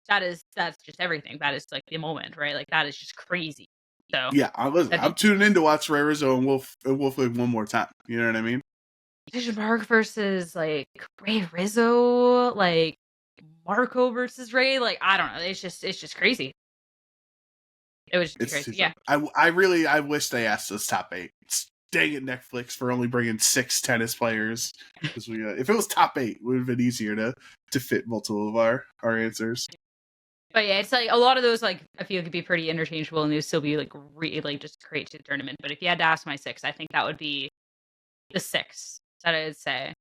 just everything. That is like the moment, right? Like, that is just crazy. So yeah, I'm tuning in to watch Ray Rizzo and Wolf League one more time. You know what I mean? Vision Park versus like Ray Rizzo, like Marco versus Ray. Like, I don't know. It's just crazy. It was just crazy. Yeah. I wish they asked us top 8. Dang it, Netflix, for only bringing 6 tennis players. Because if it was top 8, it would have been easier to fit multiple of our answers. But yeah, it's like a lot of those, like, I feel could be pretty interchangeable and they'd still be like really like just great to the tournament. But if you had to ask my 6, I think that would be the 6 that I would say.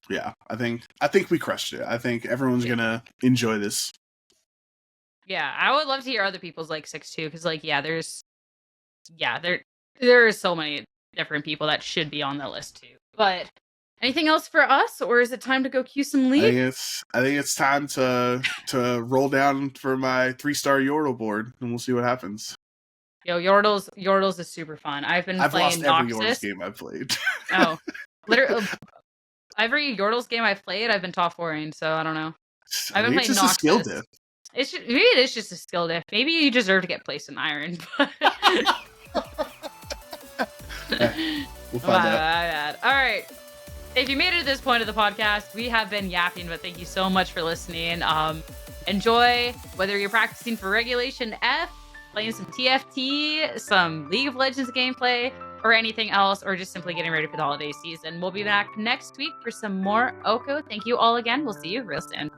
Yeah, I think we crushed it. I think everyone's gonna enjoy this. Yeah, I would love to hear other people's like 6 too, because like there are so many different people that should be on the list too. But anything else for us, or is it time to go cue some league? I think it's time to roll down for my 3-star Yordle board, and we'll see what happens. Yo, Yordles is super fun. I've playing lost every Noxus. Yordles game I've played. Oh, literally, every Yordles game I've played, I've been top 4ing. So I don't know. I've been playing Noxus. A skill diff. Maybe it is just a skill diff. Maybe you deserve to get placed in Iron. But we'll find out. All right. If you made it to this point of the podcast, we have been yapping, but thank you so much for listening. Enjoy, whether you're practicing for Regulation F, playing some TFT, some League of Legends gameplay, or anything else, or just simply getting ready for the holiday season. We'll be back next week for some more OHKO. Thank you all again. We'll see you real soon.